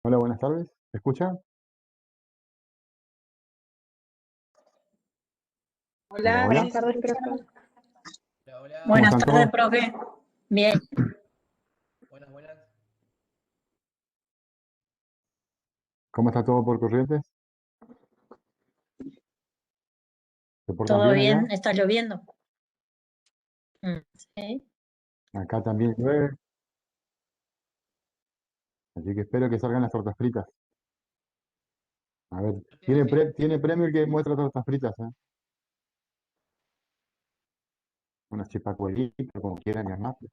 Hola, buenas tardes. ¿Me escucha? Hola, Hola, hola. buenas ¿Me tardes, escucha? profe. Hola, hola. ¿Cómo Buenas están tardes, todos? profe. Bien, Buenas, buenas. ¿Cómo está todo por Corrientes? ¿Se portan todo bien allá? bien. Está lloviendo. Sí. Acá también llueve, así que espero que salgan las tortas fritas. A ver, Yo te tiene, imagino. tiene premio el que muestra tortas fritas, ¿eh? Unas chipacuelitas, como quieran llamarle.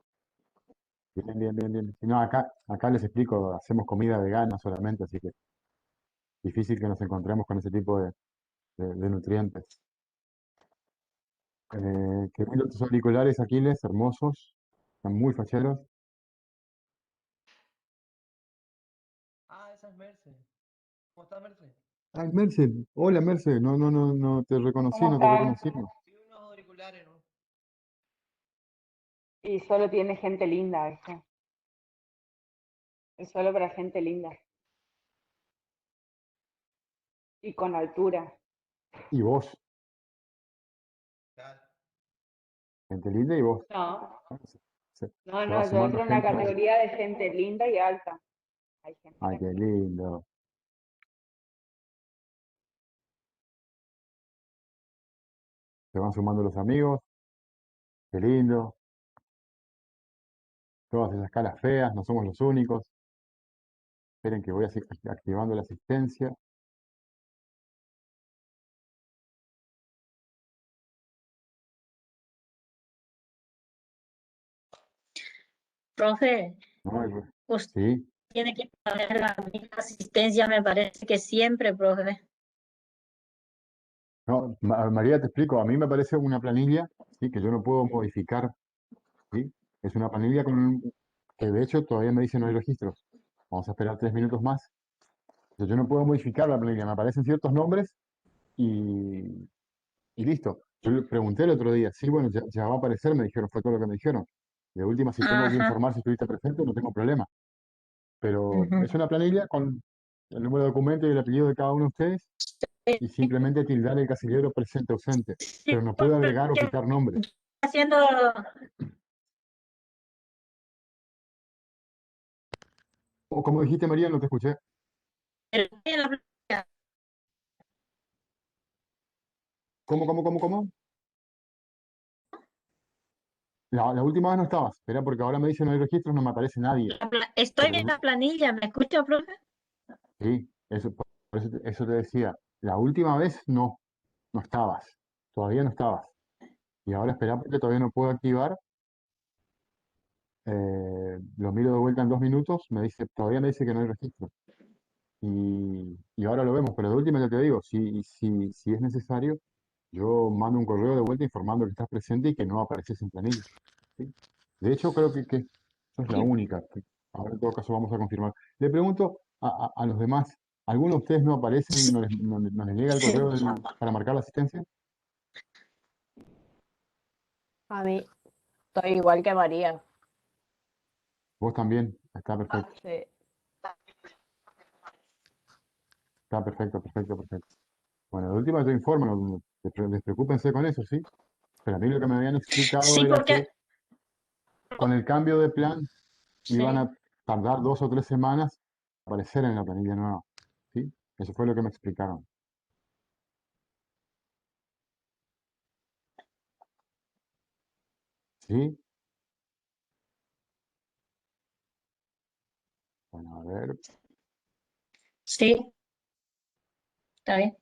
Bien, bien, bien, bien. Si no, acá les explico, hacemos comida vegana solamente, así que difícil que nos encontremos con ese tipo de nutrientes. Qué lindos tus auriculares, Aquiles, hermosos, están muy facheros. Ah, esa es Merce. ¿Cómo estás, Merce? Ay, Merce, hola Merce, no, no, no, no te reconocí, ¿Cómo no te están? reconocí. Sí, unos auriculares, ¿no? Y solo tiene gente linda eso. Es solo para gente linda. Y con altura. Y vos, Claro. gente linda y vos. No, Ah, se va no, yo sumando entro en una gente ahí. categoría de gente linda y alta. Hay gente Ay, acá qué que no. lindo. Se van sumando los amigos, qué lindo. Todas esas caras feas, no somos los únicos. Esperen que voy activando la asistencia. Profe, Ay, pues, usted sí. tiene que poner la misma asistencia, me parece que siempre, profe. No, María, te explico. A mí me parece una planilla, ¿sí? Que yo no puedo modificar, ¿sí? Es una planilla que de hecho todavía me dice no hay registros. Vamos a esperar 3 minutos más. Yo no puedo modificar la planilla. Me aparecen ciertos nombres y, y listo. Yo le pregunté el otro día, sí, bueno, ya va a aparecer, me dijeron, fue todo lo que me dijeron. De última, si tengo que Ajá. informar si estuviste presente, no tengo problema. Pero Ujú. es una planilla con el número de documento y el apellido de cada uno de ustedes y simplemente tildar el casillero presente ausente. Sí, Pero no puedo porque agregar o quitar nombres. haciendo O como dijiste, María, no te escuché. en la planilla. ¿Cómo? La última vez no estabas. Espera, porque ahora me dicen no hay registros, no me aparece nadie. Estoy Pero en la planilla, ¿me escucha, profe? sí, por eso, eso te decía. La última vez no estabas. Todavía no estabas. Y ahora espera porque todavía no puedo activar. Lo miro de vuelta en 2 minutos. Todavía me dice que no hay registro. Y ahora lo vemos. Pero de última ya te digo, si es necesario, yo mando un correo de vuelta informando que estás presente y que no apareces en planilla. ¿Sí? De hecho, creo que esa es la única. Ahora en todo caso vamos a confirmar. Le pregunto a los demás, ¿alguno de ustedes no aparecen, no les llega el Sí. correo para marcar la asistencia? A mí, estoy igual que María. Vos también. Está perfecto. Sí. Está perfecto, perfecto, perfecto. Bueno, de última yo informo, despreocúpense con eso, ¿sí? Pero a mí lo que me habían explicado Sí, era porque que con el cambio de plan iban sí. a tardar 2 o 3 semanas en aparecer en la planilla nueva, ¿sí? Eso fue lo que me explicaron. ¿Sí? Bueno, a ver. Sí, está bien.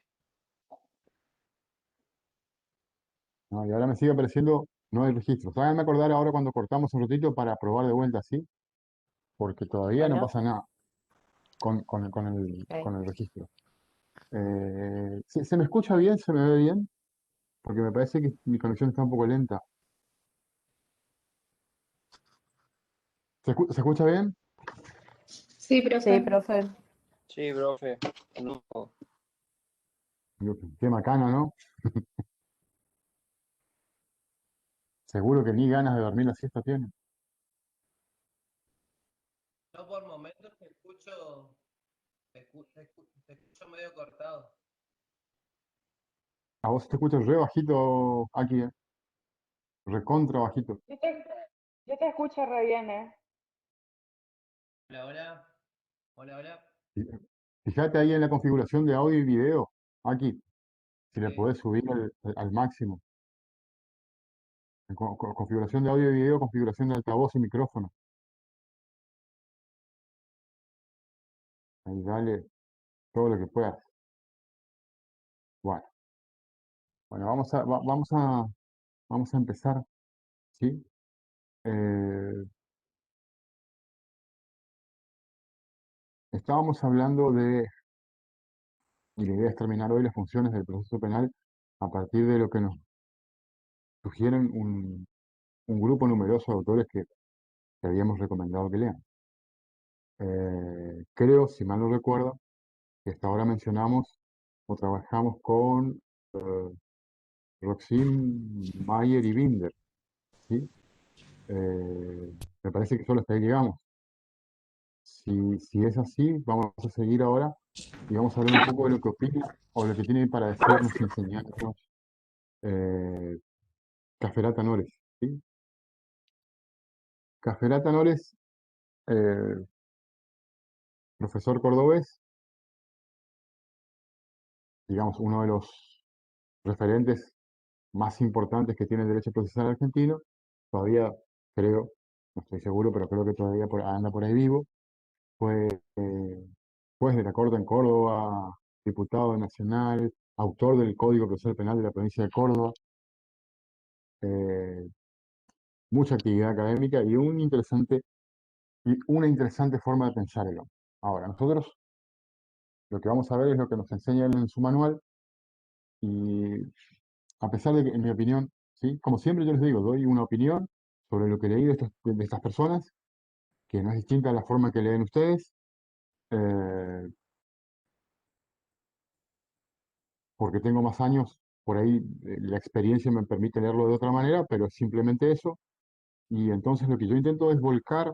No, y ahora me sigue apareciendo, no hay registro. Háganme acordar ahora cuando cortamos un ratito para probar de vuelta, ¿sí? Porque todavía no Bueno, pasa nada con ok. el registro. ¿Se me escucha bien? ¿Se me ve bien? Porque me parece que mi conexión está un poco lenta. ¿Se escucha bien? Sí, Sí, profe. profe. Sí, profe. No. Qué macana, ¿no? Seguro que ni ganas de dormir la siesta tiene. Yo por momentos te escucho te escucho medio cortado. A vos te escucho re bajito aquí, recontra bajito. Yo te, yo te escucho re bien, ¿eh? Hola, hola. Hola, hola. Fíjate ahí en la configuración de audio y video, aquí, si le Sí. podés subir al máximo. En configuración de audio y video, configuración de altavoz y micrófono. Ahí dale todo lo que puedas. Bueno, bueno, vamos a empezar, ¿sí? Eh, estábamos hablando y la idea es terminar hoy las funciones del proceso penal a partir de lo que nos sugieren un grupo numeroso de autores que habíamos recomendado que lean. Creo, si mal no recuerdo, que hasta ahora mencionamos o trabajamos con Roxin, Mayer y Binder, ¿sí? Me parece que solo hasta ahí llegamos. Si es así, vamos a seguir ahora y vamos a hablar un poco de lo que opina o lo que tiene para decirnos y enseñarnos eh, Caferata Nores, ¿sí? Caferata Nores, eh, profesor cordobés, digamos, uno de los referentes más importantes que tiene el derecho procesal argentino, todavía creo, no estoy seguro, pero creo que todavía anda por ahí vivo, fue juez de la Corte en Córdoba, diputado nacional, autor del Código Procesal Penal de la provincia de Córdoba, eh, mucha actividad académica y una interesante forma de pensar el hombre. Ahora, nosotros lo que vamos a ver es lo que nos enseña él en su manual y a pesar de que, en mi opinión, ¿sí? Como siempre yo les digo, doy una opinión sobre lo que leí de estas personas, que no es distinta a la forma que leen ustedes, eh, porque tengo más años, por ahí la experiencia me permite leerlo de otra manera, pero es simplemente eso. Y entonces lo que yo intento es volcar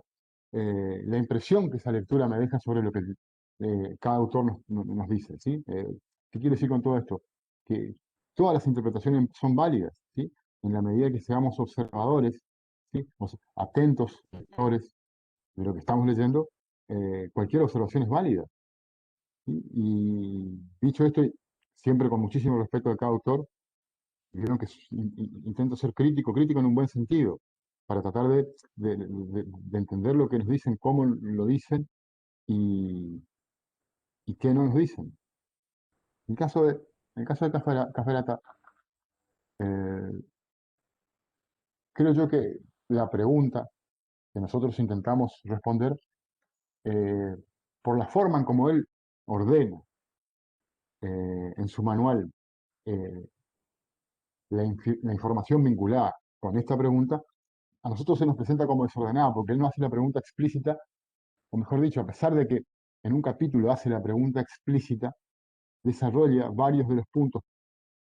la impresión que esa lectura me deja sobre lo que cada autor nos dice, ¿sí? ¿Qué quiero decir con todo esto? Que todas las interpretaciones son válidas, ¿sí? En la medida que seamos observadores, ¿sí? O sea, atentos lectores de lo que estamos leyendo, cualquier observación es válida, ¿sí? Y dicho esto, siempre con muchísimo respeto de cada autor, vieron que intento ser crítico en un buen sentido, para tratar de entender lo que nos dicen, cómo lo dicen y, y qué no nos dicen. En el caso de, en el caso de Caferata, eh, creo yo que la pregunta que nosotros intentamos responder, eh, por la forma en como él ordena en su manual eh, la información vinculada con esta pregunta, a nosotros se nos presenta como desordenada, porque él no hace la pregunta explícita, o mejor dicho, a pesar de que en un capítulo hace la pregunta explícita, desarrolla varios de los puntos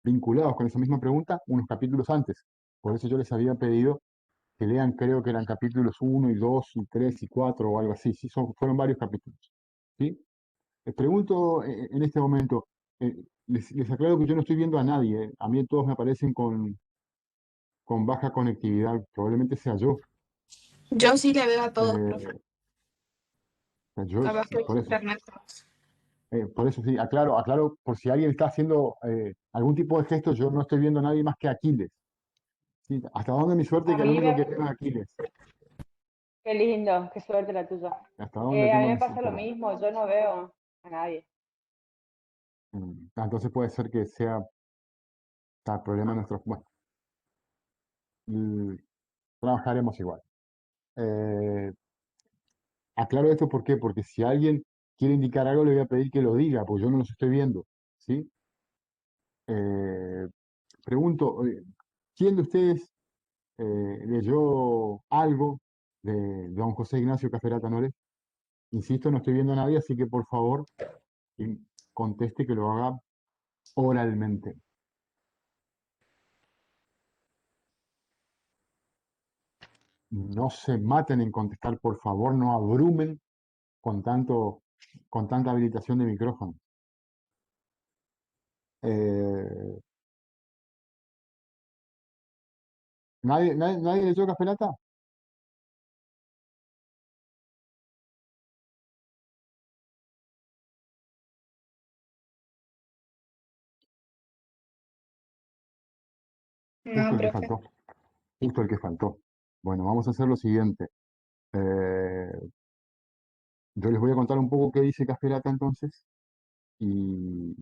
vinculados con esa misma pregunta unos capítulos antes. Por eso yo les había pedido que lean, creo que eran capítulos 1 y 2 y 3 y 4 o algo así. Sí, fueron varios capítulos. ¿Sí? Les pregunto en este momento, les aclaro que yo no estoy viendo a nadie. A mí todos me aparecen con baja conectividad. Probablemente sea yo. Yo sí le veo a todos, profe. Eh, yo, Trabajo en por eso. internet. Por eso sí, aclaro por si alguien está haciendo algún tipo de gesto, yo no estoy viendo a nadie más que a Aquiles. ¿Sí? Hasta dónde mi suerte que el único que Amiga, veo es Aquiles. qué lindo, qué suerte la tuya. Hasta dónde A mí tengo me mi pasa lo suerte. mismo, yo no veo a nadie. Entonces puede ser que sea el problema nuestro. Bueno, y trabajaremos igual. Eh, aclaro esto ¿por qué? Porque si alguien quiere indicar algo, le voy a pedir que lo diga, porque yo no los estoy viendo. ¿Sí? Eh, pregunto, ¿quién de ustedes leyó algo de don José Ignacio Caferata Nores? Insisto, no estoy viendo a nadie, así que por favor conteste que lo haga oralmente. No se maten en contestar, por favor, no abrumen con tanto con tanta habilitación de micrófono. Eh, ¿nadie leyó Café Lata? Justo No, el que profe. faltó. Justo el que faltó. Bueno, vamos a hacer lo siguiente. Eh, yo les voy a contar un poco qué dice Café Lata entonces y,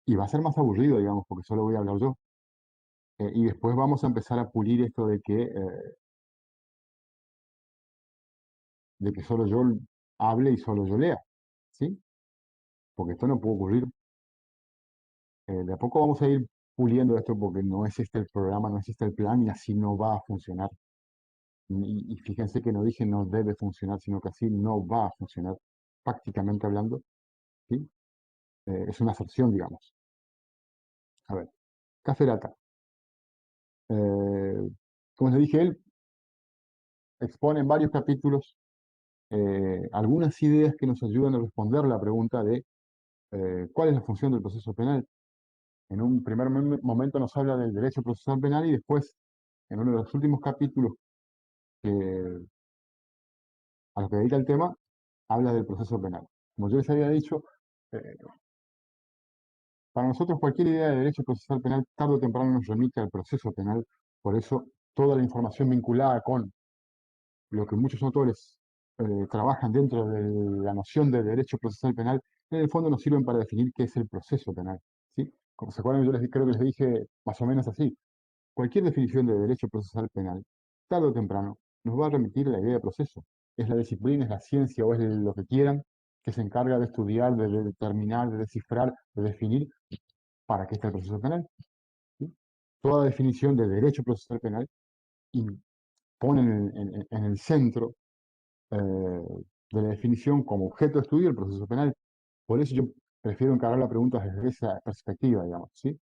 y va a ser más aburrido, digamos, porque solo voy a hablar yo. Y después vamos a empezar a pulir esto de que solo yo hable y solo yo lea, ¿sí? Porque esto no puede ocurrir. De a poco vamos a ir puliendo esto porque no es este el programa, no es este el plan y así no va a funcionar. Y fíjense que no dije no debe funcionar, sino que así no va a funcionar, prácticamente hablando, ¿sí? Es una aserción, digamos. A ver, Café Lata. Como les dije, él expone en varios capítulos algunas ideas que nos ayudan a responder la pregunta de cuál es la función del proceso penal. En un primer momento nos habla del derecho procesal penal y después, en uno de los últimos capítulos a los que dedica el tema, habla del proceso penal. Como yo les había dicho, eh, para nosotros cualquier idea de derecho procesal penal tarde o temprano nos remite al proceso penal. Por eso toda la información vinculada con lo que muchos autores trabajan dentro de la noción de derecho procesal penal, en el fondo nos sirven para definir qué es el proceso penal. ¿Sí? Como se acuerdan, yo creo que les dije más o menos así. Cualquier definición de derecho procesal penal, tarde o temprano, nos va a remitir a la idea de proceso. Es la disciplina, es la ciencia o es lo que quieran que se encarga de estudiar, de determinar, de descifrar, de definir para qué está el proceso penal. ¿Sí? Toda definición de derecho procesal penal y pone en el centro de la definición como objeto de estudio el proceso penal. Por eso yo prefiero encarar la pregunta desde esa perspectiva, digamos, ¿sí?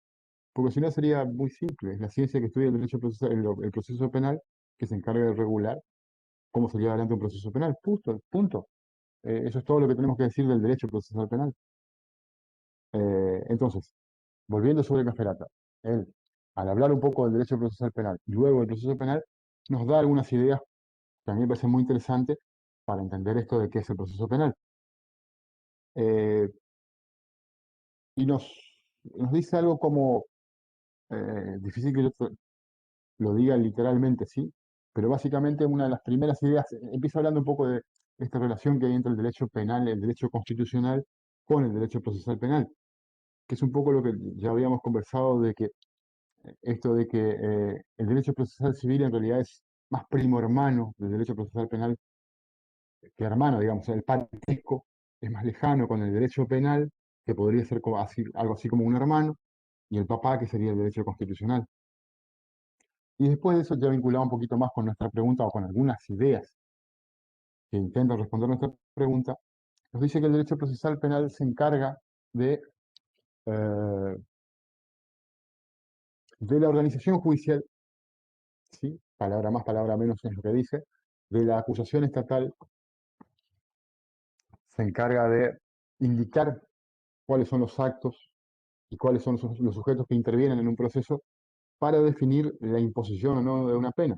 Porque si no sería muy simple. Es la ciencia que estudia el derecho procesal, el proceso penal que se encarga de regular cómo se lleva adelante un proceso penal. Punto, punto. Eso es todo lo que tenemos que decir del derecho procesal penal. Entonces, volviendo sobre Caferata, él, al hablar un poco del derecho procesal penal y luego del proceso penal, nos da algunas ideas que a mí me parecen muy interesantes para entender esto de qué es el proceso penal. Eh, y nos dice algo como, difícil que yo lo diga literalmente, sí, pero básicamente una de las primeras ideas, empieza hablando un poco de esta relación que hay entre el derecho penal, el derecho constitucional, con el derecho procesal penal, que es un poco lo que ya habíamos conversado de que esto de que el derecho procesal civil en realidad es más primo hermano del derecho procesal penal que hermano, digamos, el parentesco es más lejano con el derecho penal, que podría ser como algo así como un hermano, y el papá, que sería el derecho constitucional. Y después de eso, ya vinculado un poquito más con nuestra pregunta o con algunas ideas que intentan responder nuestra pregunta, nos dice que el derecho procesal penal se encarga eh, de la organización judicial, ¿sí? Palabra más, palabra menos es lo que dice, de la acusación estatal, se encarga de indicar cuáles son los actos y cuáles son los sujetos que intervienen en un proceso para definir la imposición o no de una pena.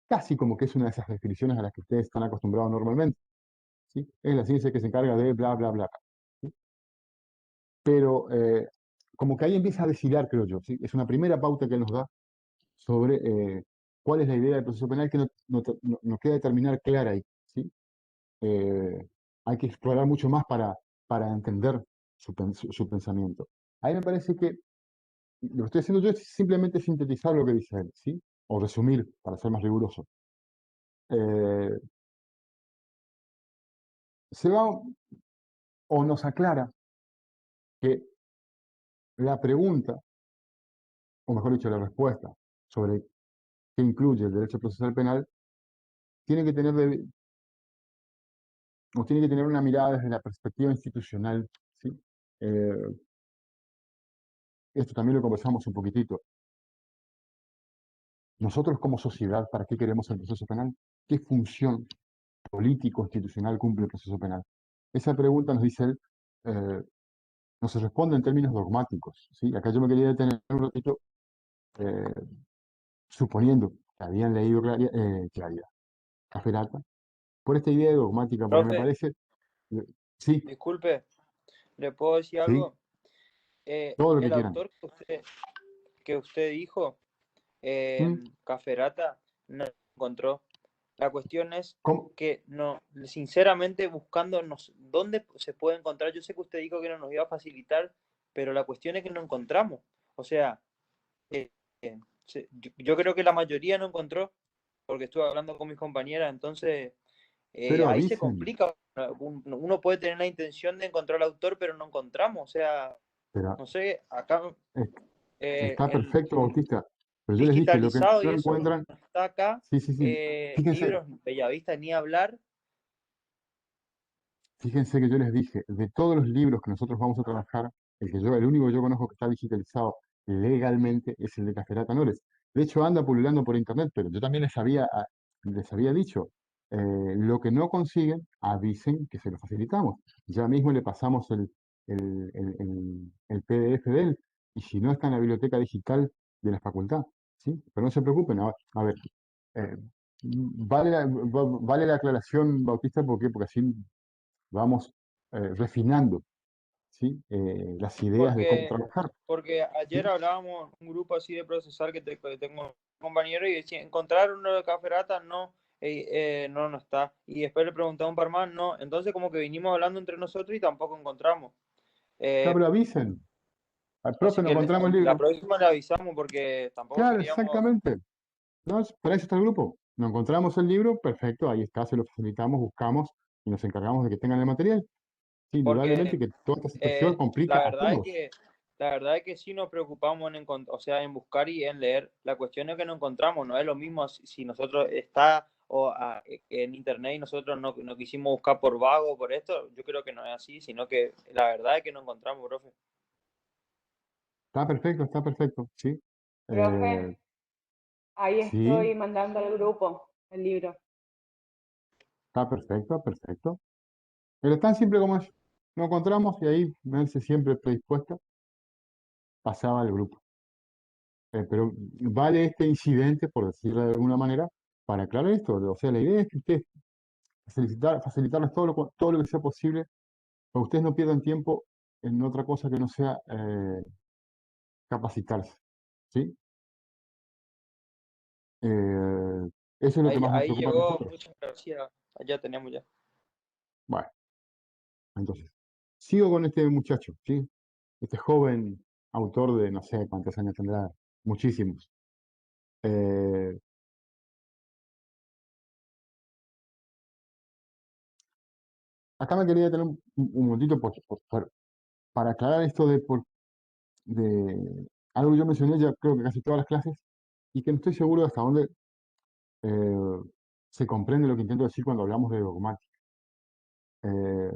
Casi como que es una de esas definiciones a las que ustedes están acostumbrados normalmente. ¿Sí? Es la ciencia que se encarga de bla, bla, bla. ¿Sí? Pero como que ahí empieza a deshilar, creo yo. ¿Sí? Es una primera pauta que nos da sobre cuál es la idea del proceso penal que no queda determinar clara ahí. ¿Sí? Eh, hay que explorar mucho más para entender su pensamiento. Ahí me parece que lo que estoy haciendo yo es simplemente sintetizar lo que dice él, ¿sí? O resumir, para ser más riguroso. Eh, se va o nos aclara que la pregunta, o mejor dicho, la respuesta sobre qué incluye el derecho procesal penal, tiene que tener, o tiene que tener una mirada desde la perspectiva institucional, ¿sí? Eh, esto también lo conversamos un poquitito. Nosotros como sociedad, ¿para qué queremos el proceso penal? ¿Qué función político, institucional cumple el proceso penal? Esa pregunta, nos dice él, eh, no se responde en términos dogmáticos, ¿sí? Acá yo me quería detener un ratito, eh, suponiendo que habían leído Claridad, Caferata, por esta idea dogmática, porque me Profe, parece, sí, disculpe, ¿le puedo decir sí, algo? todo lo que El quieran. autor que usted dijo, ¿Mm? Caferata, no lo encontró. La cuestión es ¿Cómo? que no, sinceramente buscándonos dónde se puede encontrar, yo sé que usted dijo que no nos iba a facilitar, pero la cuestión es que no encontramos. O sea, eh, yo creo que la mayoría no encontró, porque estuve hablando con mis compañeras, entonces Pero ahí se avisen, complica. Uno puede tener la intención de encontrar al autor, pero no encontramos. O sea, pero no sé, acá es- está en perfecto, Bautista, pero yo les dije, lo que digitalizado no y eso no encuentran, está acá. sí, sí, sí, fíjense, Libros, Bellavista, ni hablar. fíjense que yo les dije, de todos los libros que nosotros vamos a trabajar, el único que yo conozco que está digitalizado legalmente es el de Caferata Nores. De hecho, anda pululando por internet, pero yo también les había dicho, lo que no consiguen, avisen que se lo facilitamos. Ya mismo le pasamos el PDF de él, y si no está en la biblioteca digital de la facultad, ¿sí? Pero no se preocupen, a ver, eh, vale la aclaración, Bautista, ¿por qué? Porque así vamos refinando, ¿sí? Las ideas de cómo Porque, trabajar, porque ayer ¿sí? hablábamos un grupo así de procesar que tengo un compañero y decía, ¿encontraron uno de Caferata? No, no está. Y después le pregunté a un par más, no. Entonces como que vinimos hablando entre nosotros y tampoco encontramos. Ya, Eh, pero avisen, al profe Así no que encontramos el la libro. próxima le avisamos porque tampoco Claro, queríamos. exactamente. ¿No? Para eso está el grupo. No encontramos el libro, perfecto, ahí está, se lo facilitamos, buscamos y nos encargamos de que tengan el material. Sí, indudablemente Porque que toda esta situación la complica a verdad es todos. que la verdad es que sí nos preocupamos o sea, en buscar y en leer. La cuestión es que no encontramos, no es lo mismo si nosotros está en internet y nosotros no quisimos buscar por vago por esto, yo creo que no es así, sino que la verdad es que no encontramos, profe. Está perfecto, sí. Eh, Profe, ahí sí, estoy mandando al grupo el libro. está perfecto, perfecto. Pero tan simple como es. No encontramos y ahí verse siempre predispuesta, pasaba al grupo. Pero vale este incidente, por decirlo de alguna manera, para aclarar esto. O sea, la idea es que ustedes facilitarles todo lo que sea posible, para que ustedes no pierdan tiempo en otra cosa que no sea capacitarse. ¿Sí? Eso es lo que más nos Ahí preocupa a llegó, nosotros. muchas gracias. Allá tenemos ya. Bueno, entonces, sigo con este muchacho, ¿sí? Este joven autor de no sé cuántos años tendrá, muchísimos. Eh, Acá me quería tener un momentito para aclarar esto de algo que yo mencioné ya creo que casi todas las clases y que no estoy seguro de hasta dónde eh, se comprende lo que intento decir cuando hablamos de dogmática.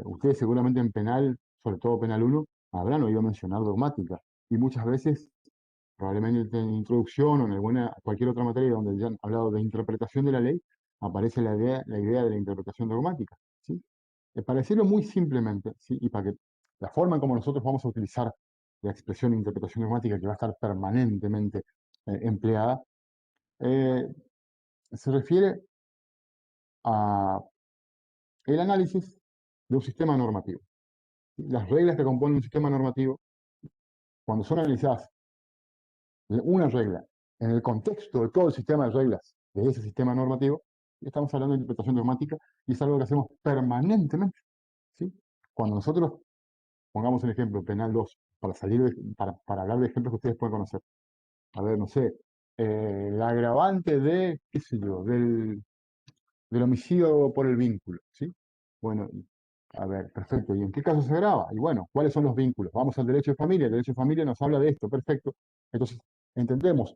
Ustedes seguramente en penal, sobre todo penal uno, habrán oído mencionar dogmática y muchas veces, probablemente en introducción o en cualquier otra materia donde ya han hablado de interpretación de la ley, aparece la idea de la interpretación dogmática, ¿sí? Para decirlo muy simplemente, ¿sí? Y para que la forma en como nosotros vamos a utilizar la expresión interpretación dogmática que va a estar permanentemente empleada, eh, se refiere a el análisis de un sistema normativo. Las reglas que componen un sistema normativo, cuando son analizadas una regla en el contexto de todo el sistema de reglas de ese sistema normativo, estamos hablando de interpretación dogmática y es algo que hacemos permanentemente, ¿sí? Cuando nosotros pongamos un ejemplo, penal 2 para hablar de ejemplos que ustedes pueden conocer. A ver, no sé, el agravante de, qué sé yo, del homicidio por el vínculo, ¿sí? Bueno, a ver, perfecto. ¿Y en qué caso se graba? Y bueno, ¿cuáles son los vínculos? Vamos al derecho de familia. El derecho de familia nos habla de esto, perfecto. Entonces, entendemos,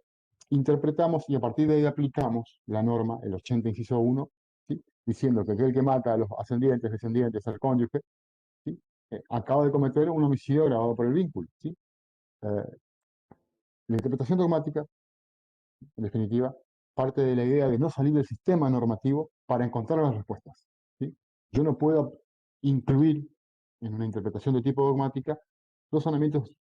interpretamos y a partir de ahí aplicamos la norma, el 80 inciso 1, ¿sí? Diciendo que aquel que mata a los ascendientes, descendientes, al cónyuge, ¿sí? Acaba de cometer un homicidio agravado por el vínculo, ¿sí? La interpretación dogmática, en definitiva, parte de la idea de no salir del sistema normativo para encontrar las respuestas. yo no puedo incluir en una interpretación de tipo dogmática razonamientos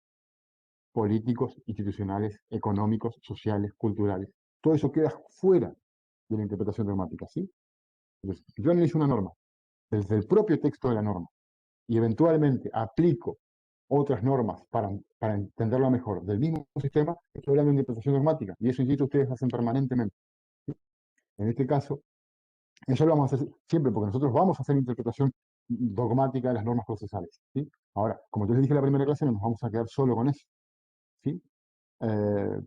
políticos, institucionales, económicos, sociales, culturales. Todo eso queda fuera de la interpretación dogmática, ¿sí? Entonces, yo analizo una norma desde el propio texto de la norma y eventualmente aplico otras normas para entenderlo mejor del mismo sistema, estoy hablando de interpretación dogmática. Y eso, insisto, ustedes hacen permanentemente. ¿Sí? En este caso, eso lo vamos a hacer siempre, porque nosotros vamos a hacer interpretación dogmática de las normas procesales. ¿Sí? Ahora, como yo les dije en la primera clase, no nos vamos a quedar solo con eso. ¿Sí? Eh,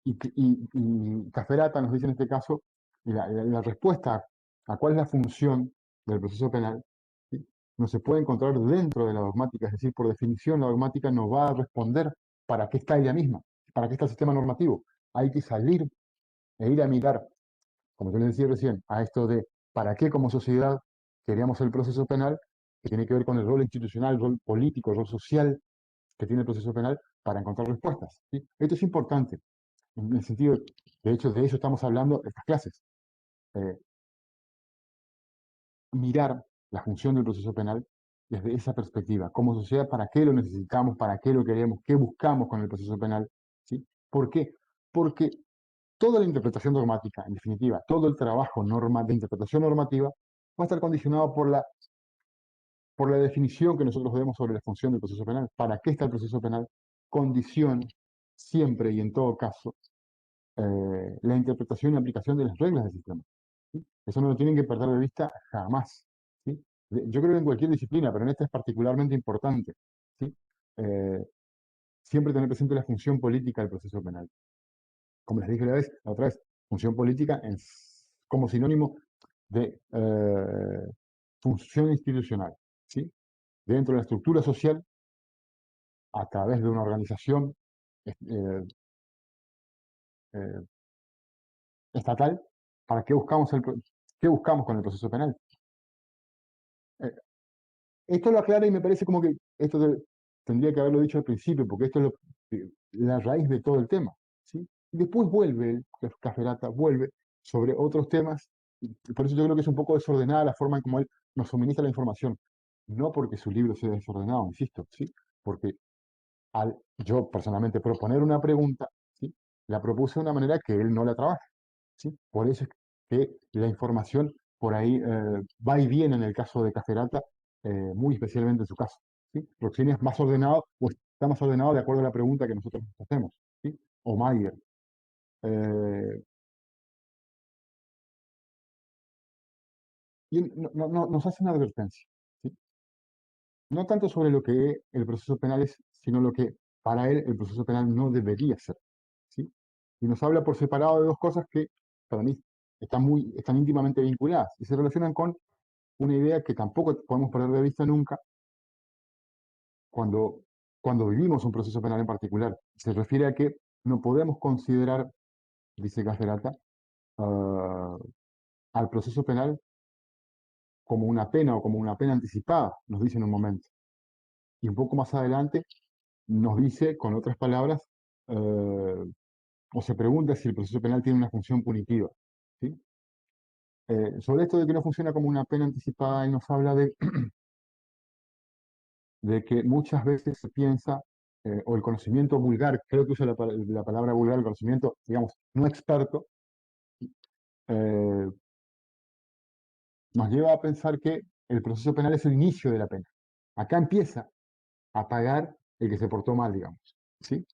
y Caferata nos dice en este caso, la respuesta a cuál es la función del proceso penal, ¿sí? No se puede encontrar dentro de la dogmática, es decir, por definición la dogmática no va a responder para qué está ella misma, para qué está el sistema normativo. Hay que salir e ir a mirar, como yo les decía recién, a esto de para qué como sociedad queríamos el proceso penal, que tiene que ver con el rol institucional, el rol político, el rol social que tiene el proceso penal, para encontrar respuestas. ¿Sí? Esto es importante, en el sentido, de hecho, de eso estamos hablando en estas clases. Eh, Mirar la función del proceso penal desde esa perspectiva. Como sociedad, ¿para qué lo necesitamos? ¿Para qué lo queremos? ¿Qué buscamos con el proceso penal? ¿Sí? ¿Por qué? Porque toda la interpretación dogmática, en definitiva, todo el trabajo de interpretación normativa va a estar condicionado por la definición que nosotros demos sobre la función del proceso penal. ¿Para qué está el proceso penal? Condiciona siempre y en todo caso la interpretación y aplicación de las reglas del sistema. ¿Sí? Eso no lo tienen que perder de vista jamás. ¿Sí? Yo creo que en cualquier disciplina, pero en esta es particularmente importante. ¿Sí? Eh, Siempre tener presente la función política del proceso penal. Como les dije la otra vez, función política como sinónimo de función institucional. ¿Sí? Dentro de la estructura social, a través de una organización eh, eh, estatal, ¿para qué buscamos, qué buscamos con el proceso penal? Eh, Esto lo aclara y me parece como que tendría que haberlo dicho al principio, porque esto es la raíz de todo el tema. ¿Sí? Y después vuelve, Caferata vuelve sobre otros temas, y por eso yo creo que es un poco desordenada la forma en cómo él nos suministra la información. No porque su libro sea desordenado, insisto, ¿sí? Porque al yo personalmente proponer una pregunta, ¿sí? La propuse de una manera que él no la trabaja. ¿Sí? Por eso es que la información por ahí va y viene en el caso de Caferata, muy especialmente en su caso. ¿Sí? Roxini es más ordenado o está más ordenado de acuerdo a la pregunta que nosotros nos hacemos. ¿Sí? O Mayer. Eh, y nos hace una advertencia. ¿Sí? No tanto sobre lo que el proceso penal es, sino lo que para él el proceso penal no debería ser. ¿Sí? Y nos habla por separado de dos cosas que para mí están íntimamente vinculadas y se relacionan con una idea que tampoco podemos perder de vista nunca cuando, cuando vivimos un proceso penal en particular. Se refiere a que no podemos considerar, dice Caferata, al proceso penal como una pena o como una pena anticipada, nos dice en un momento. Y un poco más adelante nos dice, con otras palabras, o se pregunta si el proceso penal tiene una función punitiva. ¿Sí? Sobre esto de que no funciona como una pena anticipada, él nos habla de que muchas veces se piensa, o el conocimiento vulgar, creo que usa la palabra vulgar, el conocimiento, digamos, no experto, eh, nos lleva a pensar que el proceso penal es el inicio de la pena. Acá empieza a pagar el que se portó mal, digamos. ¿Sí?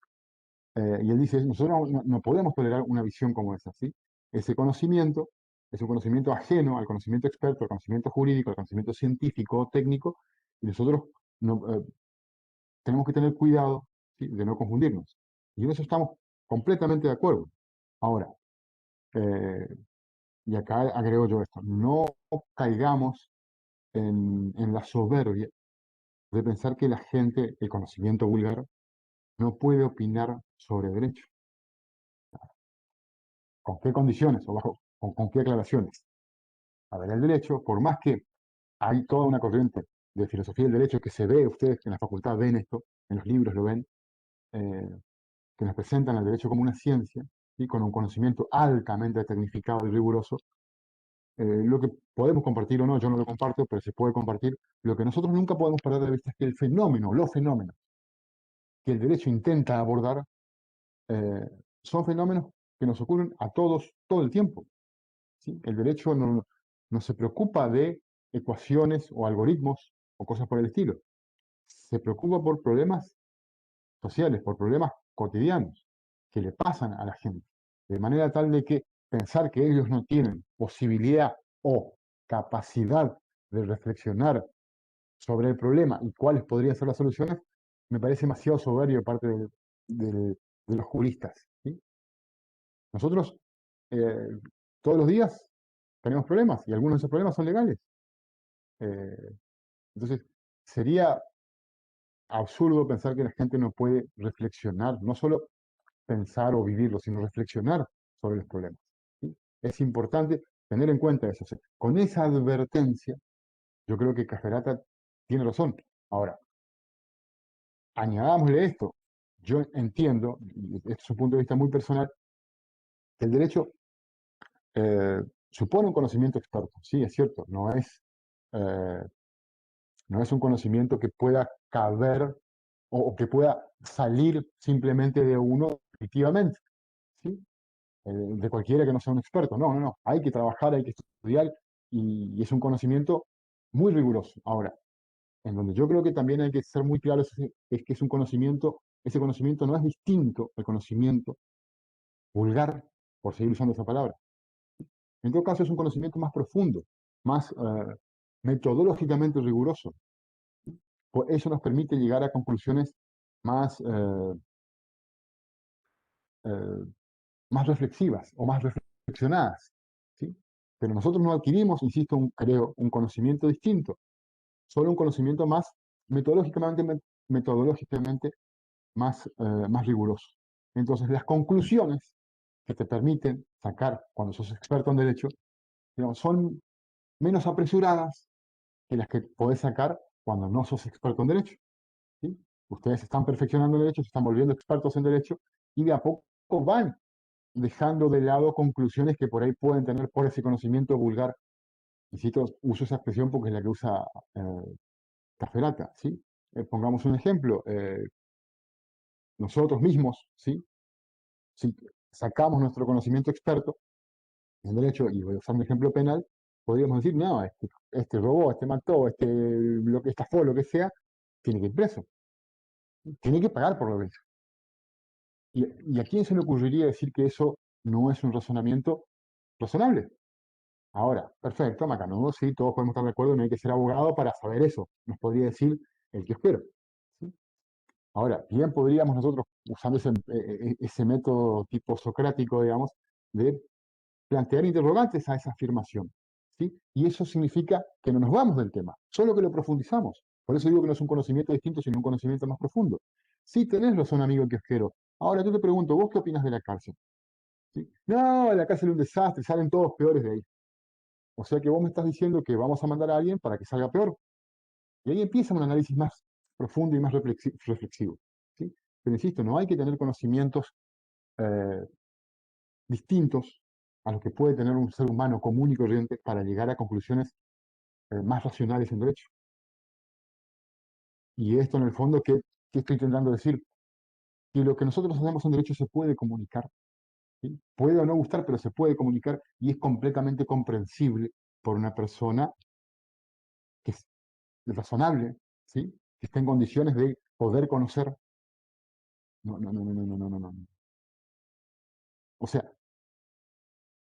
Y él dice, nosotros no podemos tolerar una visión como esa. ¿Sí? Ese conocimiento es un conocimiento ajeno al conocimiento experto, al conocimiento jurídico, al conocimiento científico, técnico, y nosotros no, tenemos que tener cuidado, ¿sí? De no confundirnos. Y en eso estamos completamente de acuerdo. Ahora, eh, y acá agrego yo esto, no caigamos en la soberbia de pensar que la gente, el conocimiento vulgar, no puede opinar sobre derecho. ¿Con qué condiciones o con qué aclaraciones? A ver, el derecho, por más que hay toda una corriente de filosofía del derecho que se ve, ustedes en la facultad ven esto, en los libros lo ven, eh, que nos presentan el derecho como una ciencia, y con un conocimiento altamente tecnificado y riguroso, lo que podemos compartir o no, yo no lo comparto, pero se puede compartir. Lo que nosotros nunca podemos perder de vista es que el fenómeno, los fenómenos que el derecho intenta abordar, eh, son fenómenos que nos ocurren a todos todo el tiempo. ¿Sí? El derecho no se preocupa de ecuaciones o algoritmos o cosas por el estilo. Se preocupa por problemas sociales, por problemas cotidianos que le pasan a la gente. De manera tal de que pensar que ellos no tienen posibilidad o capacidad de reflexionar sobre el problema y cuáles podrían ser las soluciones, me parece demasiado soberbio de parte de los juristas. ¿Sí? Nosotros eh, todos los días tenemos problemas y algunos de esos problemas son legales. Eh, entonces, sería absurdo pensar que la gente no puede reflexionar, no solo pensar o vivirlo, sino reflexionar sobre los problemas. ¿Sí? Es importante tener en cuenta eso. O sea, con esa advertencia, yo creo que Cajerata tiene razón. Ahora, añadámosle esto. Yo entiendo, y este es un punto de vista muy personal, que el derecho supone un conocimiento experto. Sí, es cierto, eh, no es un conocimiento que pueda caber o que pueda salir simplemente de uno efectivamente, ¿sí? De cualquiera que no sea un experto. No, no, no. Hay que trabajar, hay que estudiar y es un conocimiento muy riguroso. Ahora, en donde yo creo que también hay que ser muy claros es que es un conocimiento, ese conocimiento no es distinto al conocimiento vulgar, por seguir usando esa palabra. En todo caso, es un conocimiento más profundo, más metodológicamente riguroso. Pues eso nos permite llegar a conclusiones más, eh, más reflexivas o más reflexionadas. ¿Sí? Pero nosotros no adquirimos, insisto, creo, un conocimiento distinto, solo un conocimiento más metodológicamente más riguroso. Entonces, las conclusiones que te permiten sacar cuando sos experto en derecho, digamos, son menos apresuradas que las que podés sacar cuando no sos experto en derecho. ¿Sí? Ustedes están perfeccionando el derecho, se están volviendo expertos en derecho y de a poco van dejando de lado conclusiones que por ahí pueden tener por ese conocimiento vulgar. Insisto, uso esa expresión porque es la que usa Caferata, ¿sí? Pongamos un ejemplo, nosotros mismos, ¿sí? Si sacamos nuestro conocimiento experto en derecho, y voy a usar un ejemplo penal, podríamos decir, no, este robó, este mató, lo que estafó, lo que sea, tiene que ir preso, tiene que pagar por lo que hizo. ¿Y a quién se le ocurriría decir que eso no es un razonamiento razonable? Ahora, perfecto, macanudo, sí, todos podemos estar de acuerdo, no hay que ser abogado para saber eso, nos podría decir el que espero. ¿Sí? Ahora, bien podríamos nosotros, usando ese método tipo socrático, digamos, de plantear interrogantes a esa afirmación. ¿Sí? Y eso significa que no nos vamos del tema, solo que lo profundizamos. Por eso digo que no es un conocimiento distinto, sino un conocimiento más profundo. Sí, tenés razón, amigo kiosquero. Ahora yo te pregunto, ¿vos qué opinas de la cárcel? ¿Sí? No, la cárcel es un desastre, salen todos peores de ahí. O sea que vos me estás diciendo que vamos a mandar a alguien para que salga peor. Y ahí empieza un análisis más profundo y más reflexivo. ¿Sí? Pero insisto, no hay que tener conocimientos eh, distintos a los que puede tener un ser humano común y corriente para llegar a conclusiones más racionales en derecho. Y esto en el fondo, ¿qué estoy intentando decir? Que lo que nosotros hacemos en derecho se puede comunicar. ¿Sí? Puede o no gustar, pero se puede comunicar y es completamente comprensible por una persona que es razonable, ¿sí? Que esté en condiciones de poder conocer. No, no, no, no, no, no, no, no. O sea,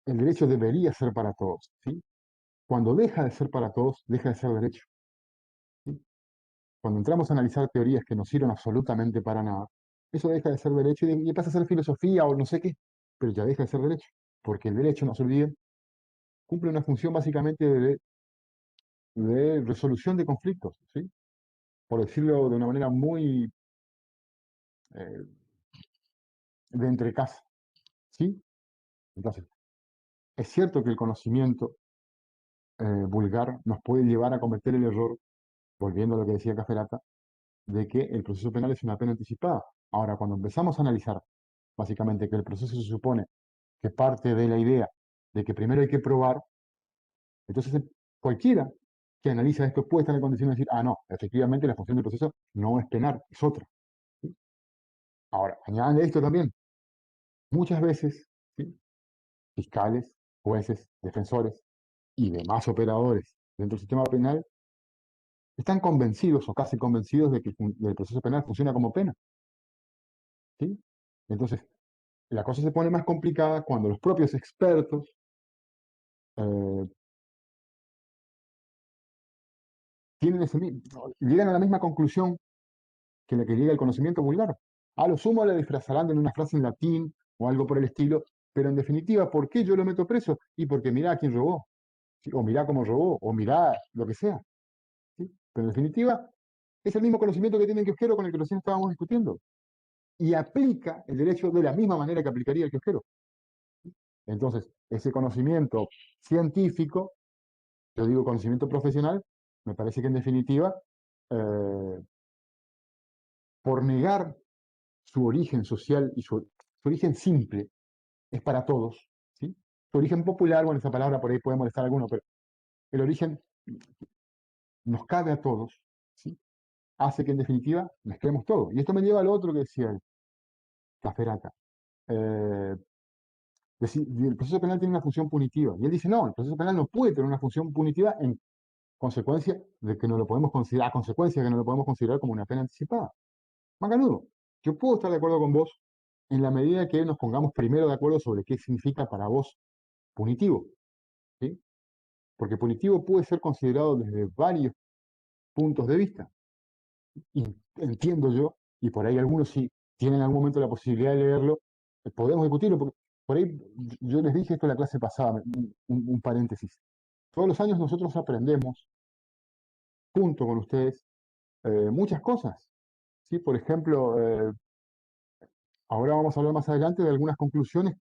el derecho debería ser para todos, ¿sí? Cuando deja de ser para todos, deja de ser derecho. ¿Sí? Cuando entramos a analizar teorías que no sirven absolutamente para nada, eso deja de ser derecho y pasa a ser filosofía o no sé qué, pero ya deja de ser derecho, porque el derecho, no se olviden, cumple una función básicamente de resolución de conflictos, ¿sí? Por decirlo de una manera muy eh, de entrecasa, ¿sí? Entonces, es cierto que el conocimiento vulgar nos puede llevar a cometer el error, volviendo a lo que decía Caferata, de que el proceso penal es una pena anticipada. Ahora, cuando empezamos a analizar básicamente que el proceso se supone que parte de la idea de que primero hay que probar, Entonces, cualquiera que analiza esto puede estar en condición de decir, ah, no, efectivamente la función del proceso no es penar, es otra. ¿Sí? Ahora, añadan esto también. Muchas veces, ¿sí? Fiscales, jueces, defensores y demás operadores dentro del sistema penal están convencidos o casi convencidos de que el proceso penal funciona como pena. ¿Sí? Entonces, la cosa se pone más complicada cuando los propios expertos eh, llegan a la misma conclusión que la que llega el conocimiento vulgar. A lo sumo le disfrazarán en una frase en latín o algo por el estilo, pero en definitiva, ¿por qué yo lo meto preso? Y porque mirá a quién robó, ¿sí? O mirá cómo robó, o mirá lo que sea. ¿Sí? Pero en definitiva, es el mismo conocimiento que tiene el kiosquero con el que recién estábamos discutiendo. Y aplica el derecho de la misma manera que aplicaría el kiosquero. Entonces, ese conocimiento científico, yo digo conocimiento profesional, me parece que en definitiva, eh, por negar su origen social y su origen simple, es para todos, ¿sí? Su origen popular, bueno, esa palabra por ahí puede molestar a alguno, pero el origen nos cabe a todos, ¿sí? Hace que en definitiva mezclemos todo. Y esto me lleva al otro que decía el Caferata. Eh, el proceso penal tiene una función punitiva. Y él dice, no, el proceso penal no puede tener una función punitiva en consecuencia de que no lo podemos considerar, a consecuencia de que no lo podemos considerar como una pena anticipada. Macanudo, yo puedo estar de acuerdo con vos en la medida que nos pongamos primero de acuerdo sobre qué significa para vos punitivo, ¿sí? Porque punitivo puede ser considerado desde varios puntos de vista. Y entiendo yo, y por ahí algunos si tienen en algún momento la posibilidad de leerlo, podemos discutirlo, porque por ahí yo les dije esto en la clase pasada, un paréntesis. Todos los años nosotros aprendemos, junto con ustedes, muchas cosas. ¿Sí? Por ejemplo, ahora vamos a hablar más adelante de algunas conclusiones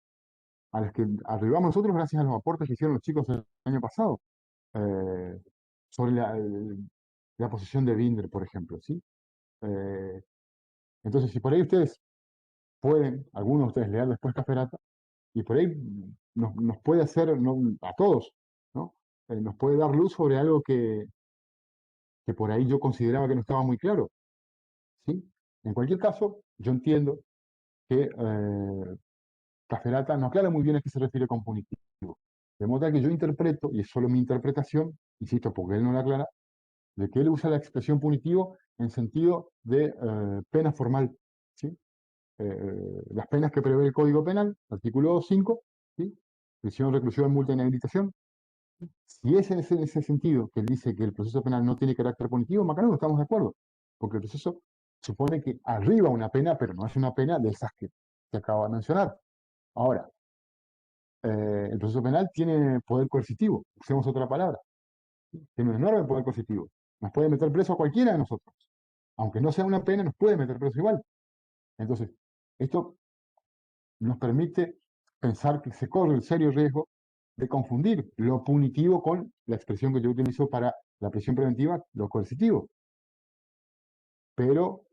a las que arribamos nosotros gracias a los aportes que hicieron los chicos el año pasado, eh, sobre la posición de Binder, por ejemplo. ¿Sí? Eh, entonces, si por ahí ustedes pueden, algunos de ustedes leer después Caferata, y por ahí nos puede hacer, a todos, ¿no? Nos puede dar luz sobre algo que por ahí yo consideraba que no estaba muy claro. ¿Sí? En cualquier caso, yo entiendo que Caferata no aclara muy bien a qué se refiere con punitivo. De modo que yo interpreto, y es solo mi interpretación, insisto, porque él no la aclara, de que él usa la expresión punitivo en sentido de pena formal. ¿Sí? Las penas que prevé el Código Penal, artículo 5, ¿sí? Prisión, reclusión, multa e inhabilitación. Si es en ese sentido que él dice que el proceso penal no tiene carácter punitivo, Macanudo, no estamos de acuerdo, porque el proceso supone que arriba una pena, pero no es una pena de esas que acabo de mencionar. Ahora, el proceso penal tiene poder coercitivo, usemos otra palabra, tiene un enorme poder coercitivo. Nos puede meter preso a cualquiera de nosotros. Aunque no sea una pena, nos puede meter preso igual. Entonces, esto nos permite pensar que se corre el serio riesgo de confundir lo punitivo con la expresión que yo utilizo para la prisión preventiva, lo coercitivo. Pero